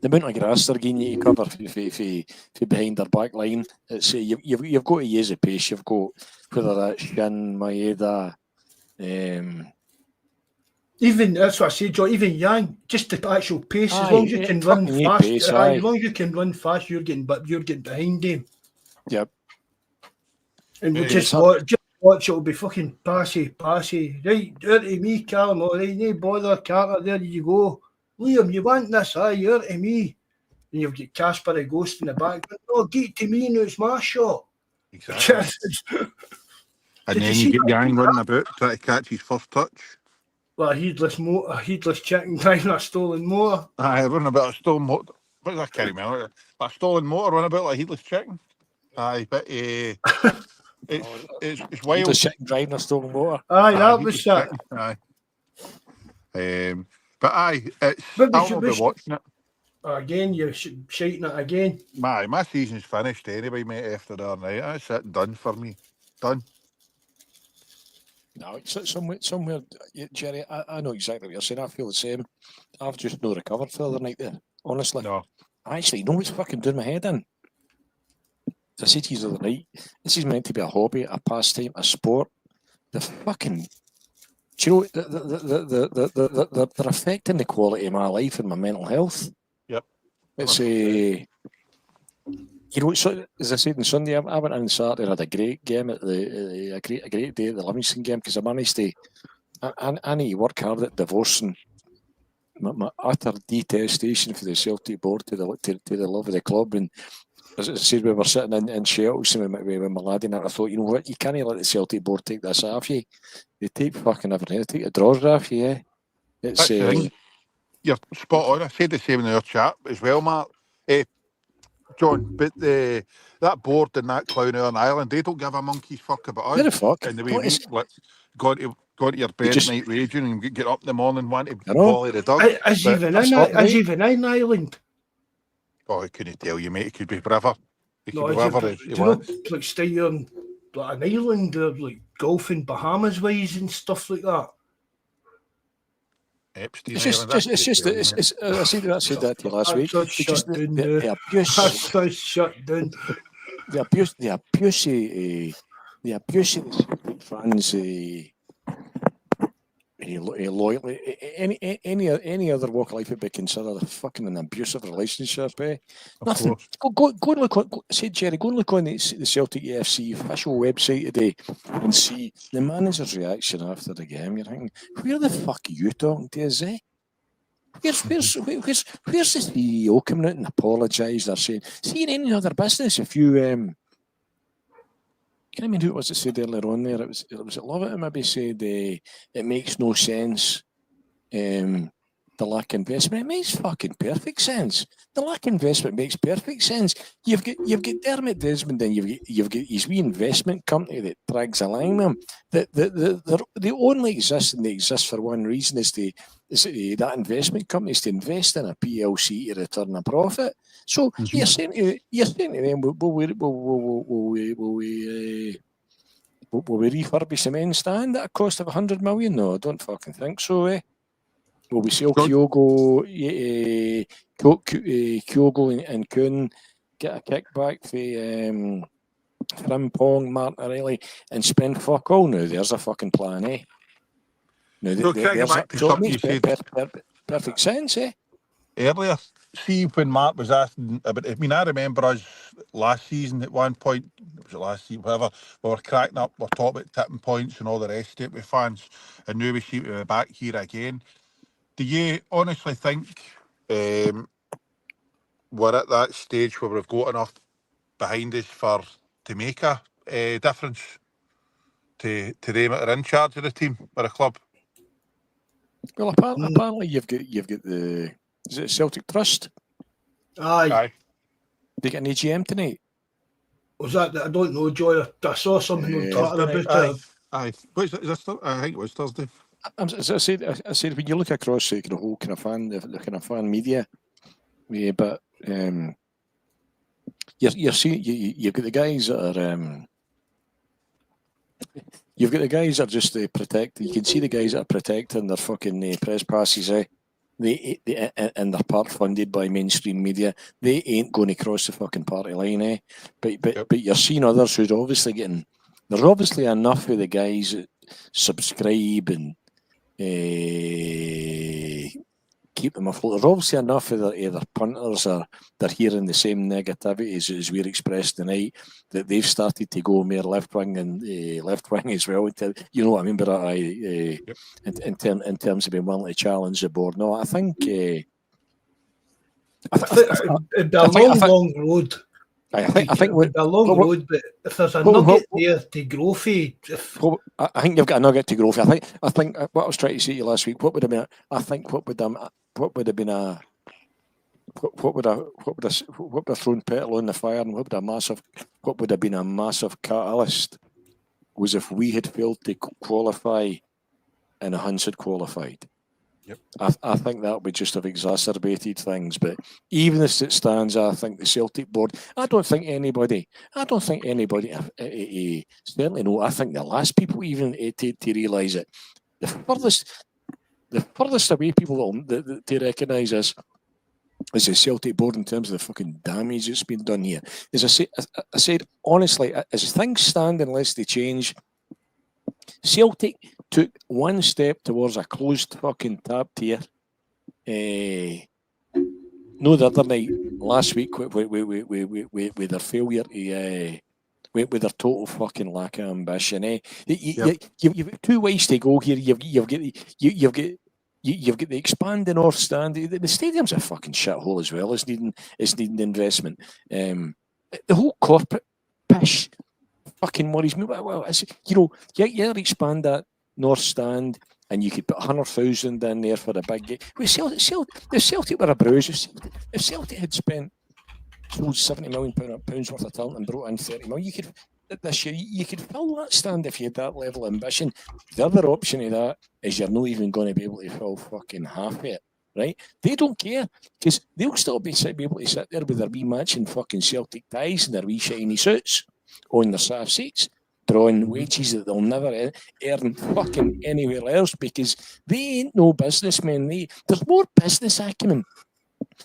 The amount of grass they're getting you to cover for behind their back line. It's you've got to use the pace. You've got whether that's Shin, Maeda, even that's what I said, Joe. Even Yang, just the actual pace. As long as you can run fast, pace, as long as you can run fast, you're getting behind him. Yep. And we just watch. It'll be fucking passy. Right, dirty me, Callum. All right, no bother, Carter. There you go. Liam, you want this? Aye, you're to me. And you've got Kasper a ghost in the back. But no, get it to me now, it's my shot. Exactly. And then you get Yang running about trying to catch his first touch. Well, a heedless chicken driving a stolen motor. Aye, running about a stolen motor. What is that, carry me? A stolen motor running about like a heedless chicken. Aye, but it's wild. Heedless chicken driving a stolen motor. Aye, that was that. Aye. But I'll be watching it. Again, you're shiting it again. My season's finished anyway, mate, after that night. That's it, done for me. Done. No, somewhere, Jerry, I know exactly what you're saying. I feel the same. I've just not recovered for the other night there, honestly. No. Actually, you know what's fucking doing my head in? As I said to you the other night, this is meant to be a hobby, a pastime, a sport. The fucking... Do you know, they're affecting the quality of my life and my mental health. Yep. It's a... You know, so, as I said on Sunday, I went in on Saturday and had a great game at a great day at the Livingston game because I managed to... I need to work hard at divorcing my utter detestation for the Celtic board to the love of the club. And as I said, we were sitting in Shells with my lad and I thought, you know what, you can't let the Celtic board take this off you. They take fucking everything. They take the drawers off you, yeah. It's you're spot on. I said the same in our chat as well, Mark. John, but that board in that clown on Ireland, they don't give a monkey's fuck about us. Where the fuck? And the way go to your bed at night raging and get up in the morning wanting to volley the dog. Is even in Ireland? Oh, I couldn't tell you, mate. It could be wherever. It could be wherever he wants. Like stay on like an island or like golfing Bahamas ways and stuff like that. Epstein It's Island. just, I said that to you last week. That's It's just shut down the now. abuse, That's shut down. the abuse of the fans. Loyalty, any other walk of life would be considered a fucking an abusive relationship. Of Nothing. course. Go and look on. Say Jerry, go and look on the Celtic EFC official website today and see the manager's reaction after the game. You're thinking, where the fuck are you talking to? Is it? Where's the CEO coming out and apologised or saying, see in any other business if you I mean, who was it said earlier on there? It was Lovett who maybe said it makes no sense. The lack of investment. It makes fucking perfect sense. The lack of investment makes perfect sense. You've got Dermot Desmond and you've got his wee investment company that drags along them. They only exist and they exist for one reason: that investment company is to invest in a PLC to return a profit. So you're saying to them, will we refurbish the men's stand at a cost of 100 million? No, I don't fucking think so. Will we sell Kyogo and Kuhn, get a kickback for Frimpong, Martinelli, and spend fuck all? Now there's a fucking plan, eh? Now perfect sense, eh? Earlier, see when Mark was asking about, I mean, I remember us last season at one point, was it last season, whatever, we were cracking up, we were talking about tipping points and all the rest of it with fans, and now we seem to be back here again. Do you honestly think we're at that stage where we've got enough behind us to make a difference to them that are in charge of the team or a club? Well, apparently you've got the, is it Celtic Trust? Aye. They get an AGM tonight. Was that? I don't know, Joy. I saw something on Twitter about it. Aye. Is this I think it was Thursday. As I said, when you look across the whole kind of fan media, yeah, but you're seeing you've got the guys that are you've got the guys that are just protecting. You can see the guys that are protecting their fucking press passes, eh? They and they're part funded by mainstream media. They ain't going to cross the fucking party line, eh? But you're seeing others who's obviously getting. There's obviously enough of the guys that subscribe and keep them afloat. There's obviously enough of their punters or they're hearing the same negativity as we're expressed tonight, that they've started to go more left wing and left wing as well. You know what I mean? But in terms of being willing to challenge the board. No, I think it'd be a long road. I think a long road, but if there's a nugget there to grow for, I think you've got a nugget to grow for. I think what I was trying to say to you last week. What would have been? What would have thrown petrol on the fire, and what would have been a massive catalyst was if we had failed to qualify and the Huns had qualified. Yep. I think that would just have exacerbated things. But even as it stands, I think the Celtic board, I don't think anybody, certainly no, I think the last people even to realise it, the furthest away people to recognise this is the Celtic board in terms of the fucking damage that's been done here. As I said, honestly, as things stand, unless they change, Celtic took one step towards a closed fucking tap tier. No, the other night, last week, with their failure to, with their total fucking lack of ambition. You've got two ways to go here. You've got the expanding North Stand. The stadium's a fucking shithole as well. It's needing investment. The whole corporate pish fucking worries me. Well, you expand that North Stand and you could put 100,000 in there for a big game. If Celtic were a bruise, if Celtic had spent £70 million worth of talent and brought in 30 million, this year you could fill that stand if you had that level of ambition. The other option of that is you're not even going to be able to fill fucking half of it. Right? They don't care because they'll still be able to sit there with their wee matching fucking Celtic ties and their wee shiny suits on their soft seats. drawing wages that they'll never earn fucking anywhere else because they ain't no businessmen. There's more business acumen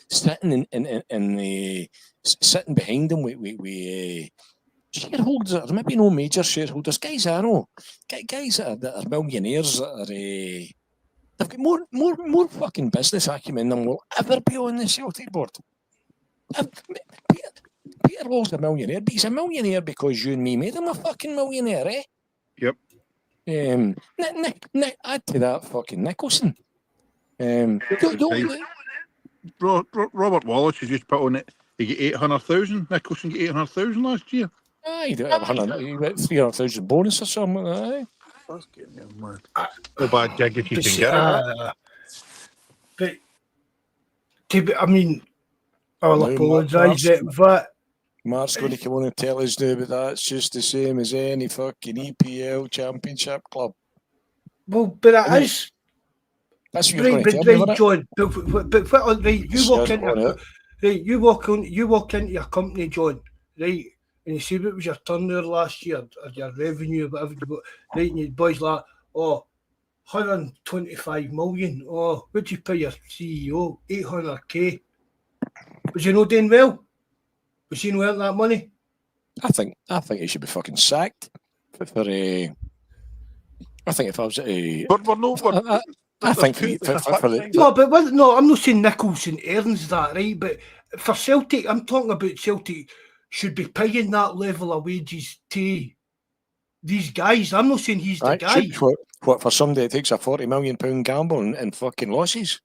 sitting in the sitting behind them with shareholders that are maybe no major shareholders. Guys I know, guys that are millionaires that are they've got more fucking business acumen than will ever be on the Celtic board. Peter Bawz a millionaire, but he's a millionaire because you and me made him a fucking millionaire, eh? Yep. Nick, add to that fucking Nicholson. Robert Wallace has just put on it. He get 800,000. Nicholson get 800,000 last year. He got 300,000 bonus or something like that. That's getting him, man. No bad gig if you can get it. I mean, I'll apologise, but Mark's going to come on and tell us now, but that's just the same as any fucking EPL Championship club. Well, but it is. That's what you're going to tell me, John. But right, you walk into your company, John, right, and you see what was your turnover last year, or your revenue, whatever, right, and you boys like, 125 million. Oh, what'd you pay your CEO? 800k. Was you not doing well? Was you not earning that money? I think he should be fucking sacked for I think if I was I think I'm not saying Nicholson earns that, right? But for Celtic, I'm talking about Celtic should be paying that level of wages to these guys. I'm not saying he's the guy. What for somebody that takes a £40 million gamble and fucking losses?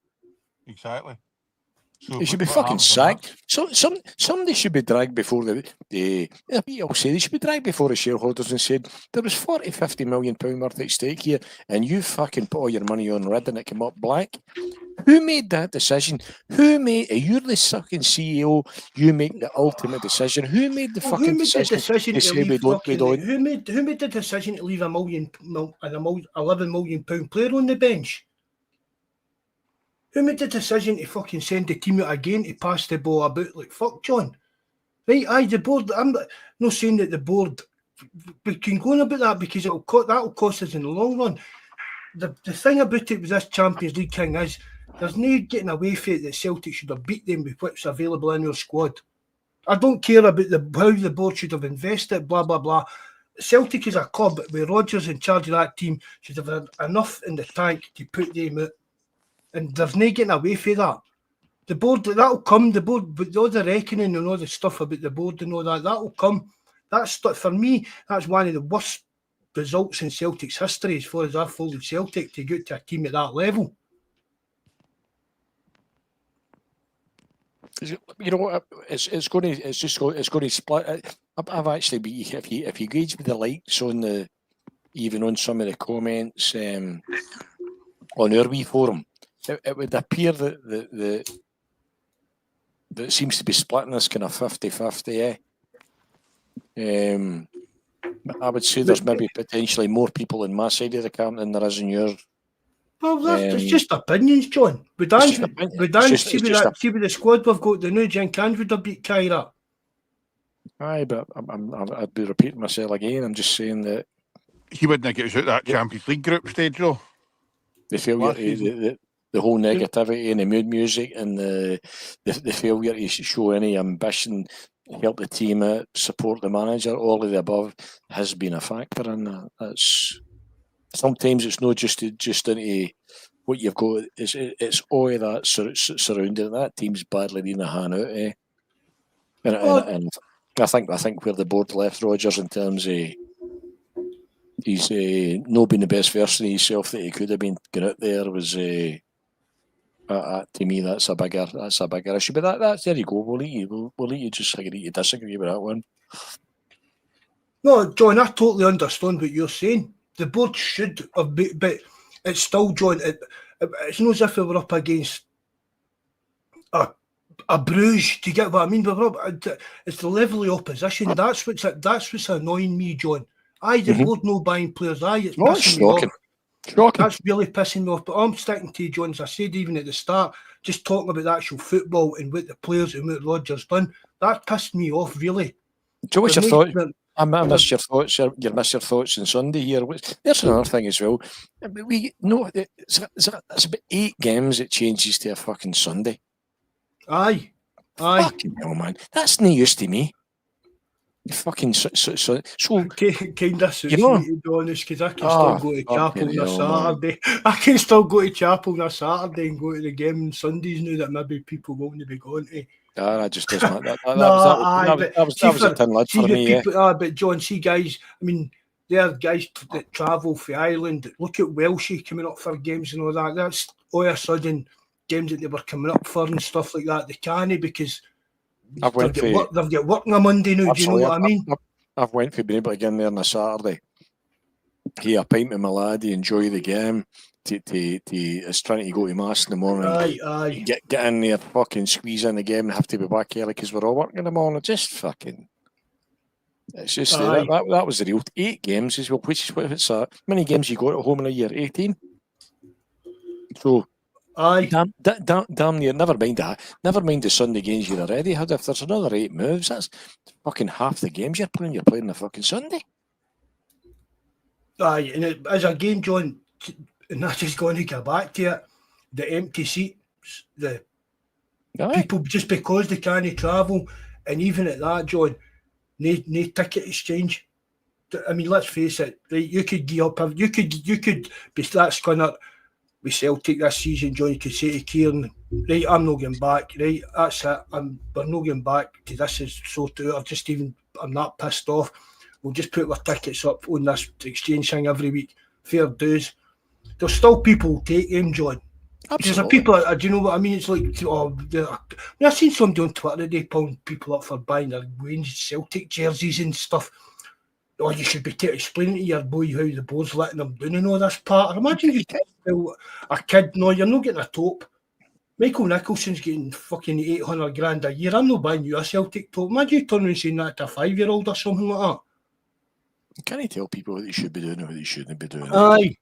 Exactly. So he should be fucking sacked. So somebody should be dragged before they should be dragged before the shareholders and said there was £40-50 million worth at stake here, and you fucking put all your money on red and it came up black. Who made that decision? You're the fucking CEO. You make the ultimate decision. Who made the fucking decision? Who made the decision to leave an £11 million player on the bench? Who made the decision to fucking send the team out again to pass the ball about like fuck, John? Right, the board. I'm not saying that the board. We can go on about that because that'll cost us in the long run. The thing about it with this Champions League thing is there's no getting away from it that Celtic should have beat them with what's available in their squad. I don't care about how the board should have invested, blah, blah, blah. Celtic is a club with Rodgers in charge of that team should have had enough in the tank to put them out. And there's no getting away from that. The board, that'll come, the board, with all the reckoning and all the stuff about the board and all that, that'll come. For me, that's one of the worst results in Celtic's history as far as I've followed Celtic to get to a team at that level. You know, it's going to split. I've actually been, if you gauge with the likes on even on some of the comments on our wee forum, it would appear that it seems to be splitting this kind of 50-50, I would say there's maybe potentially more people in my side of the camp than there is in yours. Well, it's just opinions, John. See with the squad we've got, the new Jenkins would have beat Kyra. Aye, but I'd be repeating myself again. I'm just saying that he wouldn't get us out that Champions League group stage, though. The failure, the whole negativity and the mood music and the failure to show any ambition, help the team out, support the manager, all of the above has been a factor in that. That's sometimes it's not just into what you've got. It's all of that surrounding that team's badly needing a hand out. And I think where the board left Rodgers in terms of he's not been the best version of himself that he could have been going out there was to me that's a bigger issue. But that's there you go. We'll let you just agree to disagree with that one. No, John, I totally understand what you're saying. The board should have been, but it's still, John, it's not as if we were up against a Bruges. Do you get what I mean? It's the level of opposition. That's what's annoying me, John. The board no buying players. It's pissing me off. Shocking. That's really pissing me off. But I'm sticking to you, John, as I said even at the start, just talking about the actual football and what the players and what Rodgers done. That pissed me off, really. Joe, what's your thought? I missed your thoughts. You missed your thoughts on Sunday here. There's another thing as well. It's about 8 games it changes to a fucking Sunday. Aye. Fucking hell, man. That's no use to me. Fucking so Kind of suits you know, me, to be honest, because I can still go to chapel on a Saturday. Man. I can still go to chapel on a Saturday and go to the game on Sundays now that maybe people won't be going to. That just doesn't. That was a thin lid for me. But John, see guys, I mean, there are guys that travel for Ireland. Look at Welshie coming up for games and all that. That's all of a sudden games that they were coming up for and stuff like that. They can't because they've got work on a Monday now. Do you know what I mean? I've went for being able to get in there on a Saturday. Here, a pint with my laddie, enjoy the game. It's trying to go to mass in the morning. Aye. Get in there, fucking squeeze in the game, and have to be back early because we're all working in the morning. Just fucking. It's just that was the real 8 games as well. Which is what it's how many games you got at home in a year? 18. So. Aye. Damn near. Never mind that. Never mind the Sunday games you've already had. If there's another 8 moves, that's fucking half the games you're playing. You're playing the fucking Sunday. Aye, and as a game, John, and that's just going to go back to it. The empty seats, the people just because they can't travel, and even at that, John, no ticket exchange. I mean, let's face it. Right, you could give up. You could be that Skinner. We Celtic this season, John, you could say to Kieran, right, I'm not going back, right, that's it, we're not going back to this is sorted out, I'm not pissed off, we'll just put our tickets up on this exchange thing every week, fair dues. There's still people who take them, John. Because there are people, do you know what I mean? It's like, I've seen somebody on Twitter today pulling people up for buying their Wayne's Celtic jerseys and stuff. Oh, you should be explaining to your boy how the board's letting them down and all this part. Imagine you tell a kid, no, you're not getting a top. Michael Nicholson's getting fucking 800 grand a year. I'm not buying you a Celtic top. Imagine you turning and saying that to a 5-year-old or something like that. Can you tell people what they should be doing or what they shouldn't be doing? Aye.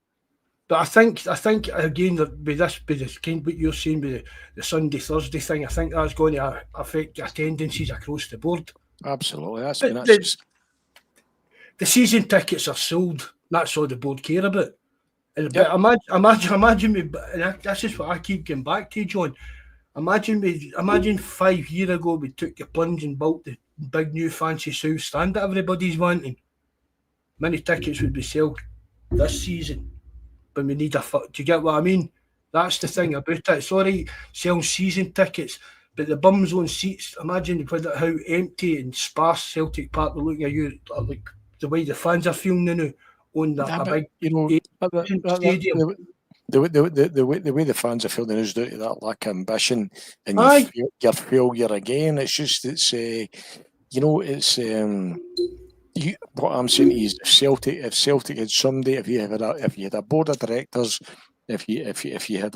But I think again, with this kind of what you're saying with the Sunday, Thursday thing, I think that's going to affect attendances across the board. Absolutely. The season tickets are sold. That's all the board care about. But imagine me. And this is what I keep getting back to, John. Imagine 5 years ago we took the plunge and built the big new fancy south stand that everybody's wanting. Many tickets would be sold this season, but we need do you get what I mean? That's the thing about it. It's all right selling season tickets, but the bums on seats. Imagine how empty and sparse Celtic Park will look at you like. The way the fans are feeling now on that big, stadium. The way the fans are feeling is due to that lack of ambition, and your failure again. It's just what I'm saying is if Celtic had somebody, if you had a board of directors, if you had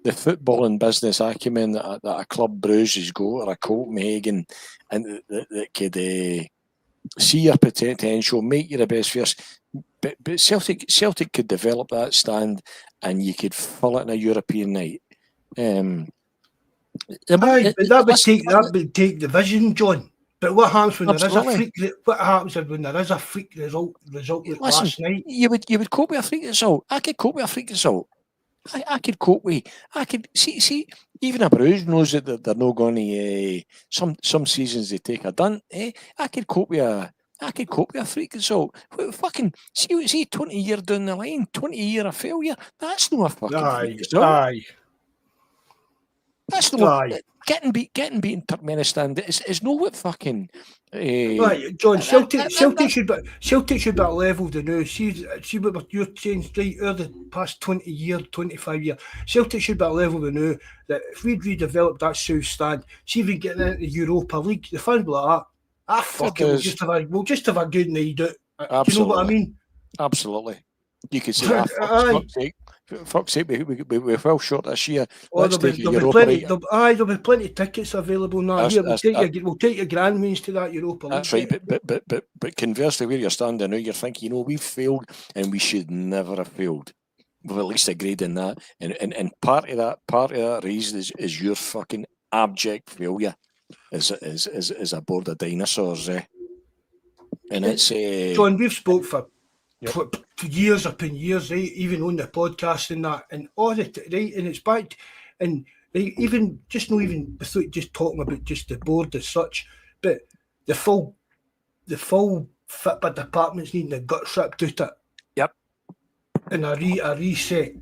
the football and business acumen that a Club Bruges got or a Copenhagen, and that could see your potential, make you the best first. But Celtic could develop that stand, and you could fill it in a European night. That would take the vision, John. But what happens when there is a freak? What happens when there is a freak result like last night? You would cope with a freak result. I could cope with a freak result. I could cope with. I could see. Even a Bruges knows that they're not going to. Some seasons they take a dun. I could cope with a freak result. Fucking see 20 years down the line, 20 years of failure. That's not a fucking freak result. Aye. That's not getting beaten Turkmenistan. It's no what fucking. Right, John. Celtic should be at level to now. See what you're saying right over the past 20 years, 25 years. Celtic should be at level to now that if we'd redeveloped that south stand, see if we get into the Europa League, the fans be like that. Fuck it. We'll just have a good night out. Do you know what I mean? Absolutely. You could say that. Fuck's sake, we're well short this year. There'll be plenty of tickets available now. We'll take your grand means to that Europa League. That's right, but conversely, where you're standing now, you're thinking, we've failed and we should never have failed. We've at least agreed in that, and part of that reason is your fucking abject failure. is a board of dinosaurs, and it's John, we've spoke for Yep. for years upon years, right? Even on the podcast and that, and all the right, and it's back, and right, even just not even without just talking about just the board as such, but the full Fitbit department's needing the guts ripped out it. Yep. And a reset.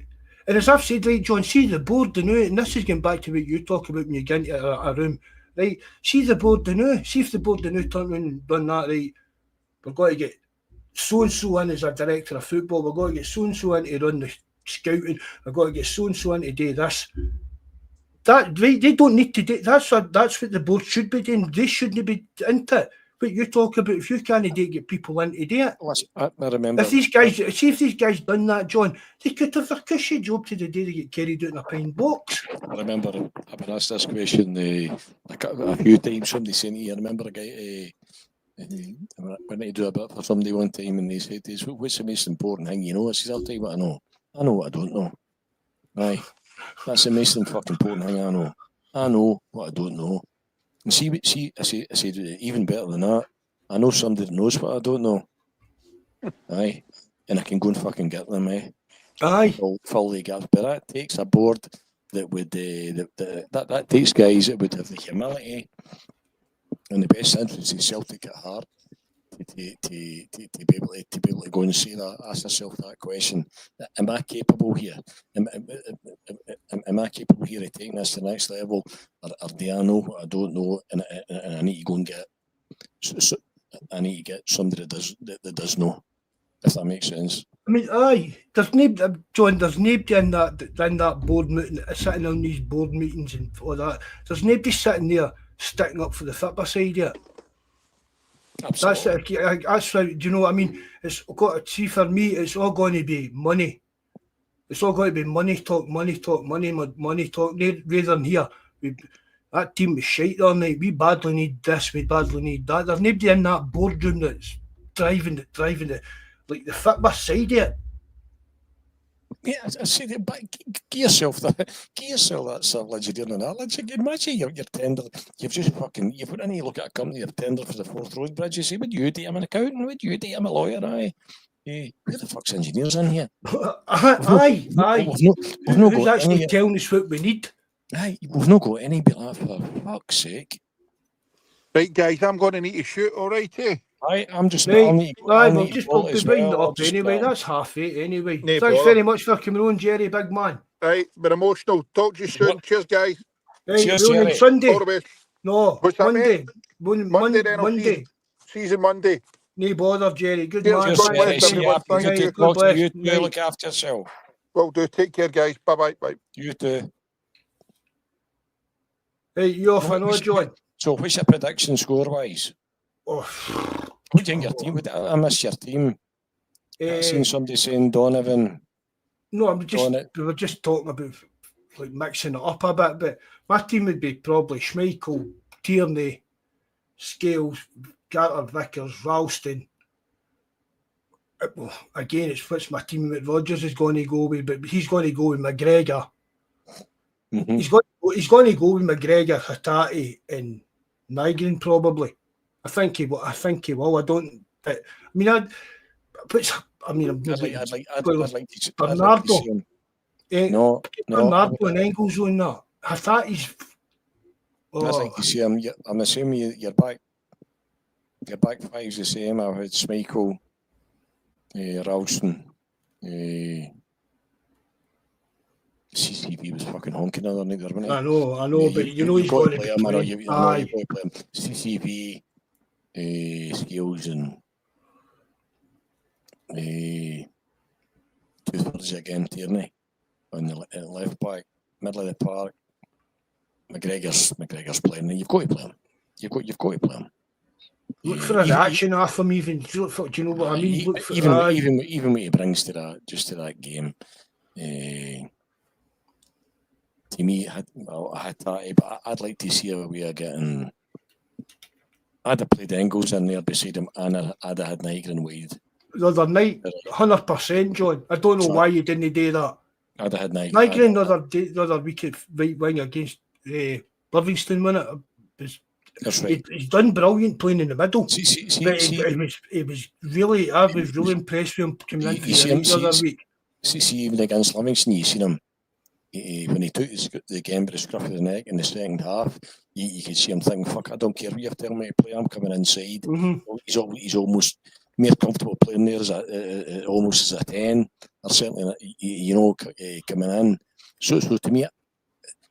And as I've said, right, John, see the board now, and this is getting back to what you talk about when you get into a room, right? See the board now, see if the board now turn around and done that, right? We've got to get so-and-so in as a director of football, we've got to get so-and-so in to run the scouting, we've got to get so-and-so in to do this. That, right, they don't need to do, that's what the board should be doing. They shouldn't be into it. What you talk about, if you can't get people in to do it. Listen, I remember. If these guys done that, John, they could have their cushy job to the day they get carried out in a pine box. I remember I've been asked this question a few times. Somebody saying to you, I remember a guy went to do a bit for somebody one time, and they said to us, "What's the most important thing you know?" I said, "I'll tell you what I know. I know what I don't know. Right, that's the most fucking important thing I know. I know what I don't know." And see, I said, even better than that, I know somebody that knows what I don't know. Aye, and I can go and fucking get them, Aye. Fill the gaps. But that takes a board that would that takes guys that would have the humility and the best interest of Celtic at heart to be able to go and say that, ask yourself that question: am I capable here? Am I capable here of taking this to the next level, or do I know what I don't know, and I need to go and get? So I need to get somebody that does know, if that makes sense. I mean, aye, there's nobody, John, there's nobody in that board meeting, sitting on these board meetings and all that. There's nobody sitting there sticking up for the Fitbit side yet. Absolutely. That's right. Do you know what I mean? It's got to see, for me, it's all going to be money. It's all going to be money talk, money talk. Rather than here, that team was shite all night. We badly need this, we badly need that. There's nobody in that boardroom that's driving it, like the Fitbit side of it. Yeah, I say that, but give yourself that privilege of doing that. Imagine you're tender. You've put any look at a company, you're tender for the Forth Road Bridge. You say, would you do? I'm an accountant. Would you do? I'm a lawyer. Aye. Who the fuck's engineers in here? Aye. We've not Who's got actually any. telling us what we need? Aye, we've not got any. But like, for fuck's sake. Right, guys, I'm going to need to shoot, all right, Aye, I'm just. Right. I'll We'll just be winding it up anyway. That's 8:30 anyway. No Thanks bother. very much for coming on, Jerry, big man. Right, we're emotional. Talk to you soon. Cheers, guys. Right, Cheers, we're on Jerry. Sunday. All the best. No, What's that, Monday. Monday, then I'll Monday. Season Monday. No bother, Jerry. Good Cheers, man. God Cheers, bless Jerry. See you everyone. after. Thank Good you. to talk to you. Night. You look after yourself. Well, do. Take care, guys. Bye. You too. Hey, you off and on, John? So, what's your prediction score-wise? Oh, What do you think your team? I miss your team. I've seen somebody saying Donovan. no, we were just talking about like mixing it up a bit, but my team would be probably Schmeichel, Tierney, Scales, Carter, Vickers, Ralston. Well, again, it's what's my team that Rodgers is going to go with, but he's going to go with McGregor. Mm-hmm. He's going to go with McGregor, Hatate, and Nygren probably. I think he will. I don't. But, I'm not. I'd like to Bernardo. see him. No. Bernardo and Engels on that. Hatate's. I'd like to see him. I'm assuming your back five's the same. I've had Schmeichel, Ralston, CCP was fucking honking the other night, wasn't he? I know, but you know he's going to play be him. I know playing. you've got to play him. CCP, Skills, and 2/3 again, Tierney on the left back, middle of the park. McGregor's playing. You've got to play him. You've got to play him. Look for a reaction off him, even. Do you know what I mean? Look for even what he brings to that game. To me, I had that, but I'd like to see how we are getting. I'd have played Engels in there beside him, and I'd have had Nygren wide. The other night, 100%, John. I don't know why you didn't do that. I'd have had Nygren. Nygren the other week at right wing against Livingston, wasn't it? That's right. He's done brilliant playing in the middle. See, But it was really, I was really impressed with him coming in for the other week. See, even against Livingston, you seen him when he took the game by the scruff of the neck in the second half. You could see him thinking, "Fuck, I don't care who you're telling me to play. I'm coming inside." Mm-hmm. He's almost more comfortable playing there as almost as a 10, or certainly coming in. So to me,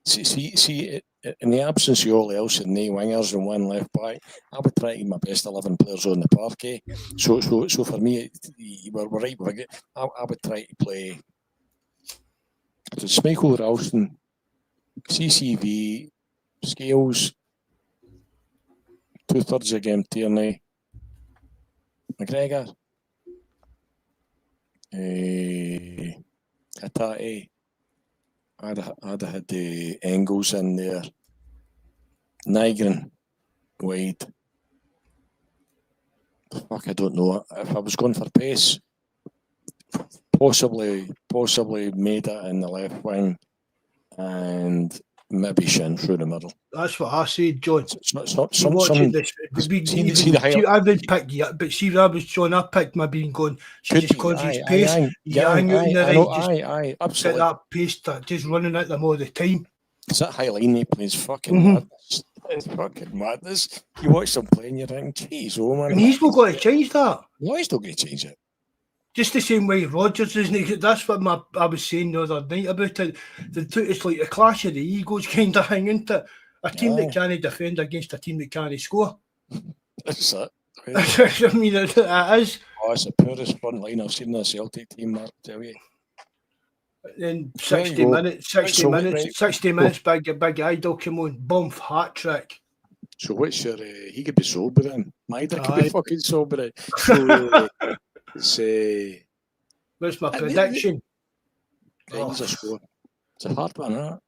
see, in the absence of all else and no wingers and one left back, I would try to keep my best 11 players on the parquet. So for me, we're right with it. I would try to play Schmeichel, Ralston, CCV, Scales, 2/3 of game Tierney, McGregor, Hatate. I'd have had the Engels in there, Nygren, Wade. Fuck, I don't know. If I was going for pace, possibly Maida in the left wing, and maybe Shin through the middle. That's what I said, John. It's not See, I would pick you, but see, I was John. I picked maybe going. Just because his pace, hang out in the right, absolutely. That pace that just running at them all the time. It's that high line he plays fucking madness. It's fucking madness. You watch them playing, you're thinking, geez, oh man. And he's not going to change that. No, he's not going to change it. Just the same way Rodgers isn't. That's what I was saying the other night about it. It's like a clash of the egos kind of thing, isn't it? A team that can't defend against a team that can't score. That's it. I mean, it is. Oh, it's the poorest front line I've seen in a Celtic team, Mark, I tell you. Then 60 minutes, big idol, come on, bump, hat trick. So what's your, he could be sober then. Maida could be fucking sober then. So, what's my prediction? It's a score. It's a hard one, isn't it?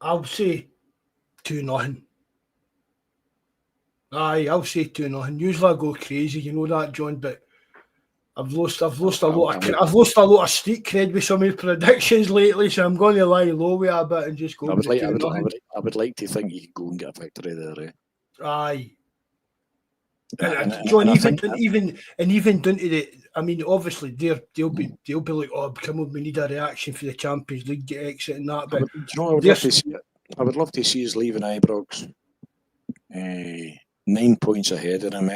I'll say 2-0. Aye, I'll say 2-0. Usually I go crazy, you know that, John, but I've lost a lot of street cred with some of the predictions lately, so I'm going to lie low with a bit and just go. I would like to think you could go and get a victory there. Aye. John, even down to the, I mean, obviously they'll be like, oh, come on, we need a reaction for the Champions League exit and that. But I would love to see us leaving Ibrox 9 points ahead of them.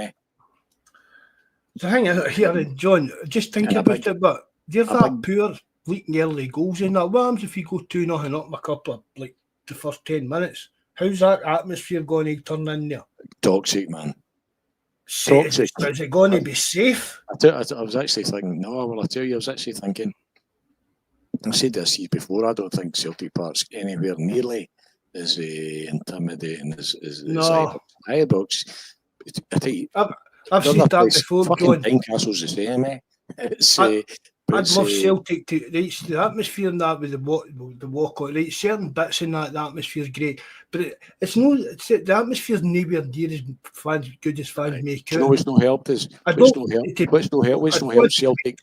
The thing here, John, just thinking about it, but they're that poor, leaking early goals in that. What happens if you go 2-0 up a couple of the first 10 minutes? How's that atmosphere going to turn in there? Toxic, man. Toxic. Is it going to be safe? I was actually thinking, I was actually thinking, I said this before, I don't think Celtic Park's anywhere nearly as intimidating as Ibrox. I tell you, I've seen that before. Fucking Tynecastle's the same, I'd love Celtic to reach the atmosphere in that with the walk on. Right, certain bits in that the atmosphere's great, but the atmosphere's nowhere near as good as fans make out. No, it's no help. What's no help? Celtic.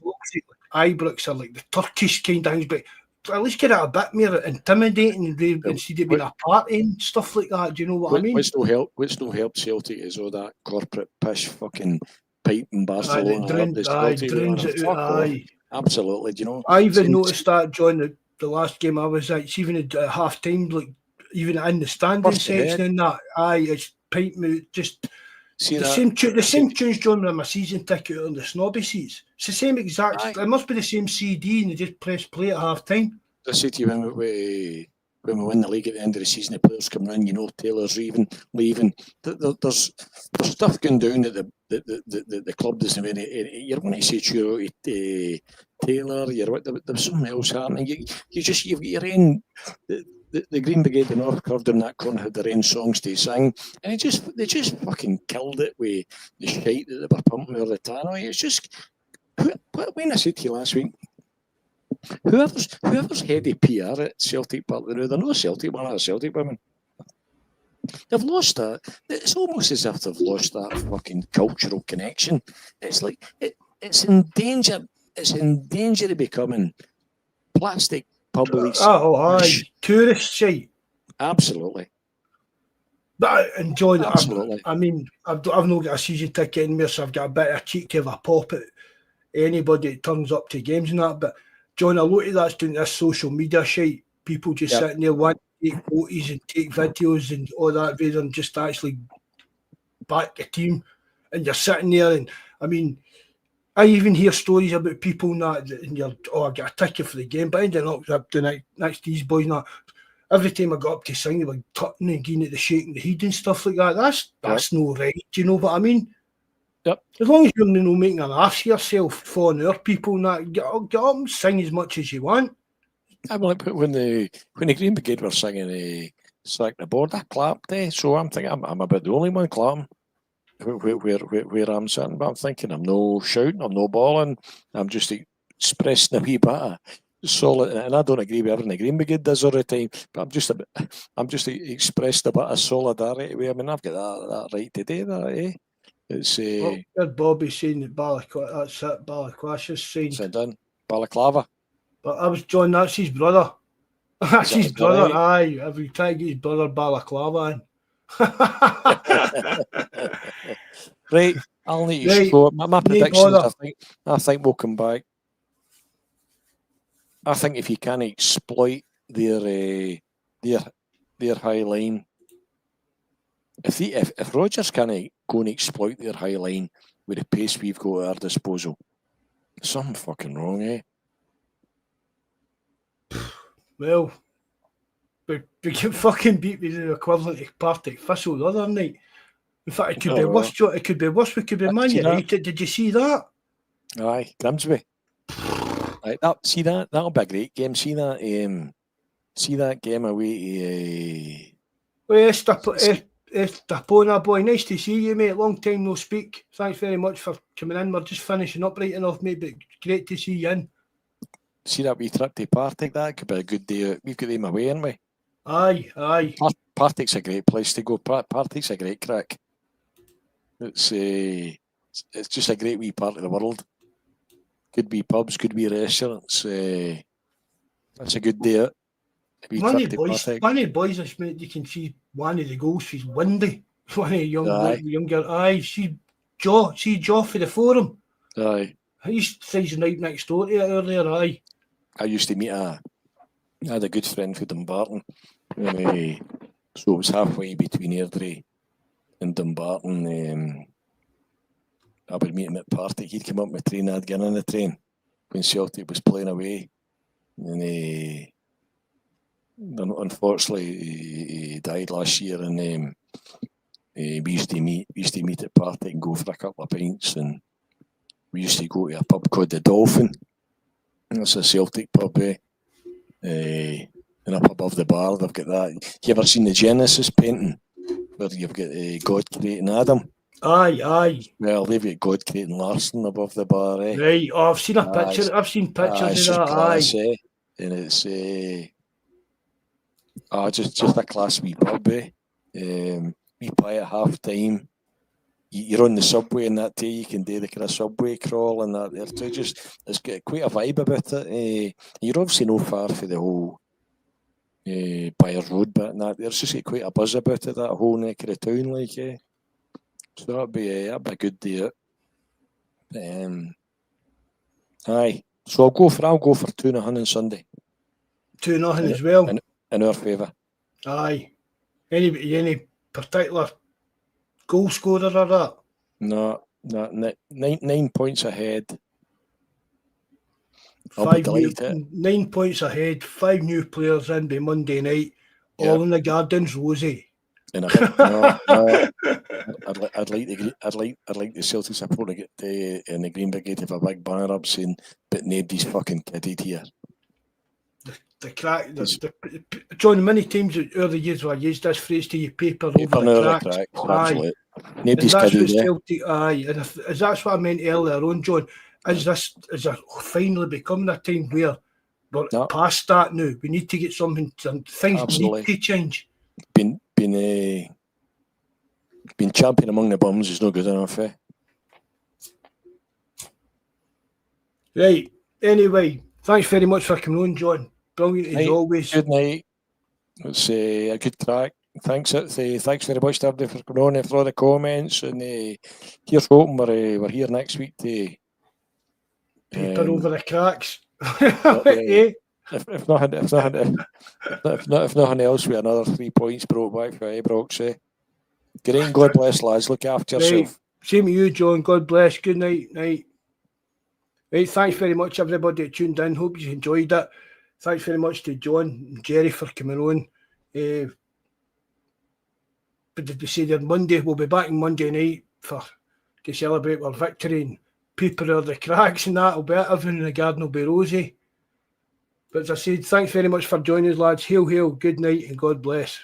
Ibrox are like the Turkish kind of things, but at least get it a bit more intimidating instead of being a party and stuff like that. Do you know what I mean? What's no help Celtic is all that corporate pish fucking pipe in Barcelona. Absolutely, do you know? I even noticed that, John, the last game I was at, it's even at half time, like even in the standing section and that, it's pipe mood, just the same tunes, John, with my season ticket on the snobby seats. It's the same exact, it must be the same CD and they just press play at half time. I say to you, when we win the league at the end of the season, the players come in, Taylor's leaving. There's stuff going down at the club doesn't really. You're going to say to Taylor, there's something else happening. You've got your own. The Green Brigade, the North Curved in that corner had their own songs to sing, and they just fucking killed it with the shite that they were pumping all the time. It's just when I said to you last week, whoever's head of PR at Celtic Park, they're no Celtic man or Celtic women. They've lost that. It's almost as if they've lost that fucking cultural connection. It's like it's in danger. It's in danger of becoming plastic public. Tourist shite. Absolutely. But and John, Absolutely. I mean, I've not got a season ticket in me, so I've got a bit of cheek to have a pop at anybody that turns up to games and that. But John, a lot of that's doing this social media shit. People just sitting there wanting to take photos and take videos and all that rather than just actually back the team. And you're sitting there, and I mean, I even hear stories about people and you're, I got a ticket for the game, but I ended up next to these boys and that. Every time I got up to sing, they were tutting and getting at the shaking the head and stuff like that. That's no right. Do you know what I mean? Yep. As long as you're not making an ass of yourself for other people and that, get up and sing as much as you want. I'm like, when the Green Brigade were singing Select the Board, I clapped so I'm thinking I'm about the only one clapping where I'm sitting, but I'm thinking I'm no shouting, I'm no bawling, I'm just expressing a wee bit of solid, and I don't agree with everything the Green Brigade does all the time, but I'm just expressing a bit of solidarity with him, and I've got that right to do that, It's Bobby saying that that's it, Balaclasha's saying. It's done. Balaclava. But I was John, that's his brother. That's his brother, right? aye. Every time his brother Balaclava in. Right, I'll need you to go. My predictions, I think we'll come back. I think if you can exploit their high line, if Rodgers can't go and exploit their high line with the pace we've got at our disposal, something fucking wrong, Well, we get fucking beat with the equivalent of Partick Thistle the other night. In fact, it could be worse. It could be worse. We could be Man United. Did you see that? Aye, Grimsby. Right, that'll be a great game. See that game away. Well, Estapona boy, nice to see you, mate. Long time no speak. Thanks very much for coming in. We're just finishing up right enough, mate, but great to see you in. See that wee trip to Partick, that could be a good day. We've got them away, haven't we? Aye. Partick's a great place to go. Partick's a great crack. It's just a great wee part of the world. Good wee pubs, good wee restaurants. That's a good day. One of the boys, mate, you can see one of the goals. She's windy. One of the younger. Aye, see Joe for the forum. Aye. He's sizing out next door to it earlier. Aye. I used to meet I had a good friend from Dumbarton. So it was halfway between Airdrie and Dumbarton. I would meet him at Partick. He'd come up my train, I'd get on the train when Celtic was playing away. And unfortunately he died last year, and we used to meet at Partick and go for a couple of pints, and we used to go to a pub called the Dolphin. It's a Celtic pub, and up above the bar they've got that. You ever seen the Genesis painting where you've got God creating Adam? Aye. Well, they've got God creating Larson above the bar, Right. Oh, I've seen a picture. I've seen pictures of that. Class, and it's just a class wee pub, we play at half time. You're on the subway and that day you can do the kind of subway crawl and that there too. It's got quite a vibe about it. You're obviously no far for the whole Byers Road bit and that. There's just quite a buzz about it, that whole neck of the town, like. So that'd be a good day. Aye. So I'll go for 2-0 on Sunday. 2-0 as well. In our favour. Aye. Any particular goal scorer or that? No. 9 points ahead. I'll be delighted. 9 points ahead. 5 new players in by Monday night. All in the Gardens, Rosie. And I'd like the Celtic support to get in the Green Brigade to have a big banner up saying, "But nobody's fucking kidded here." The crack, John. Many times over the years, I used this phrase to you: paper over the cracks. Absolutely. Nobody's kidded there. Aye, and if that's what I meant earlier on, John. Is there finally becoming a time where we're past that now? We need to get something. Things need to change. Being champion among the bums is no good enough, Right. Anyway, thanks very much for coming on, John. Brilliant as always. Good night. It's a good crack. Thanks very much to everybody for coming on and for all the comments. And here's hoping we're here next week to Paper over the cracks. If nothing else, with another 3 points brought back for Ibrox. Great, God bless, lads. Look after yourself. Same to you, John. God bless. Good night. Right, thanks very much, everybody that tuned in. Hope you enjoyed it. Thanks very much to John and Jerry for coming on. But did we say that Monday? We'll be back on Monday night to celebrate our victory and paper over the cracks and that. Will be it. Everything in the garden will be rosy. But as I said, thanks very much for joining us, lads. Hail, hail, good night, and God bless.